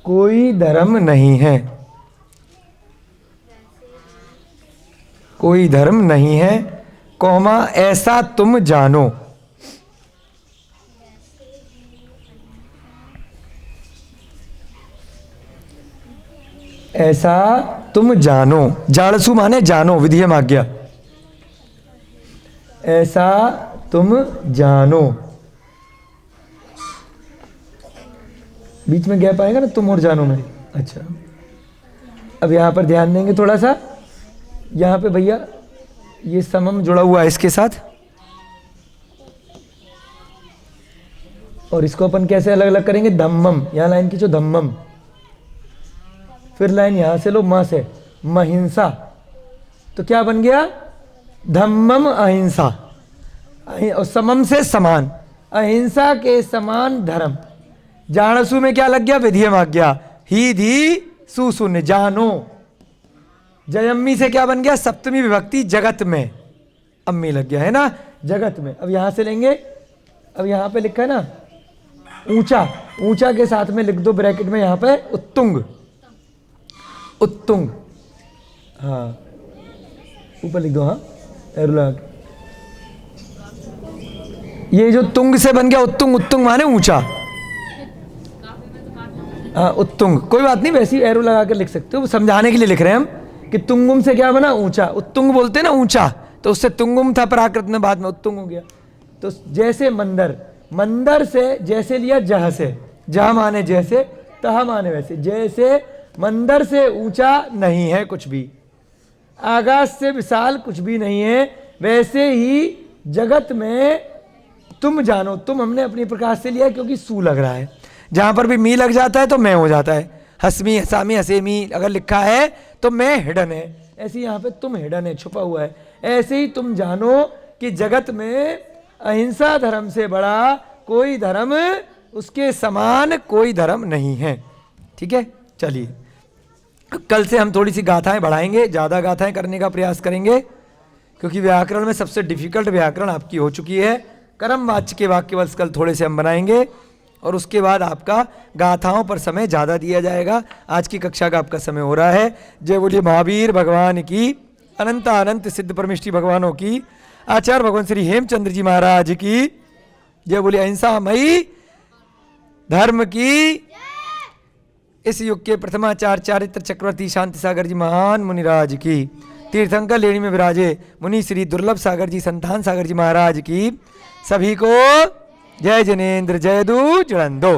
कोई धर्म नहीं है, कोई धर्म नहीं है, कौमा ऐसा तुम जानो, ऐसा तुम जानो। जाड़सु माने जानो, विधियम आज्ञा, ऐसा तुम जानो। बीच में गैप आएगा ना तुम और जानो में, अच्छा। अब यहाँ पर ध्यान देंगे थोड़ा सा, यहाँ पे भैया ये समम जुड़ा हुआ है इसके साथ, और इसको अपन कैसे अलग अलग करेंगे, धम्मम, यहाँ लाइन खींचो धम्मम, फिर लाइन यहां से लो मां से, महिंसा, तो क्या बन गया, धम्मम अहिंसा, और समम से समान, अहिंसा के समान धर्म। जाणसु में क्या लग गया, विधियम आज्ञा, ही धी सुशून्य जानो। जयम्मी से क्या बन गया, सप्तमी विभक्ति जगत में, अम्मी लग गया है ना, जगत में। अब यहां से लेंगे, अब यहां पे लिखा है ना ऊंचा, ऊंचा के साथ में लिख दो ब्रैकेट में यहां पे उत्तुंग, उत्तुंग, हाँ ऊपर लिख दो, हाँ एरो लगा के। ये जो तुंग से बन गया उत्तुंग, उत्तुंग माने ऊंचा, हाँ उत्तुंग, कोई बात नहीं, वैसे ही एरो लगा कर लिख सकते हो, समझाने के लिए लिख रहे हैं हम कि तुंगुम से क्या बना, ऊंचा। उत्तुंग बोलते हैं ना ऊंचा, तो उससे तुंगुम था प्राकृत में, बाद में उत्तुंग हो गया। तो जैसे मंदर, मंदर से जैसे लिया जह से, जह माने जैसे, तह माने वैसे। जैसे मंदर से ऊंचा नहीं है कुछ भी, आकाश से विशाल कुछ भी नहीं है, वैसे ही जगत में तुम जानो। तुम हमने अपनी प्रकाश से लिया क्योंकि सू लग रहा है, जहां पर भी मी लग जाता है तो मैं हो जाता है। हसमी, हसामी, हसेमी अगर लिखा है तो मैं हिडन है, ऐसे यहाँ पे तुम हिडन है, छुपा हुआ है। ऐसे ही तुम जानो कि जगत में अहिंसा धर्म से बड़ा कोई धर्म, उसके समान कोई धर्म नहीं है। ठीक है, चलिए कल से हम थोड़ी सी गाथाएं बढ़ाएंगे, ज़्यादा गाथाएं करने का प्रयास करेंगे, क्योंकि व्याकरण में सबसे डिफिकल्ट व्याकरण आपकी हो चुकी है। कर्म वाच्य के वाक्य बस कल थोड़े से हम बनाएंगे, और उसके बाद आपका गाथाओं पर समय ज़्यादा दिया जाएगा। आज की कक्षा का आपका समय हो रहा है। जय बोलिए महावीर भगवान की, अनंत अनंत सिद्ध परमिष्टि भगवानों की, आचार्य भगवान श्री हेमचंद्र जी महाराज की जय बोलिए, अहिंसा मई धर्म की। इस युग के प्रथमाचार्य चारित्र चक्रवर्ती शांति सागर जी महान मुनिराज की, तीर्थंकर लेणी में विराजे मुनि श्री दुर्लभ सागर जी संतान सागर जी महाराज की। सभी को जय जनेन्द्र जय दू जुड़ंदो।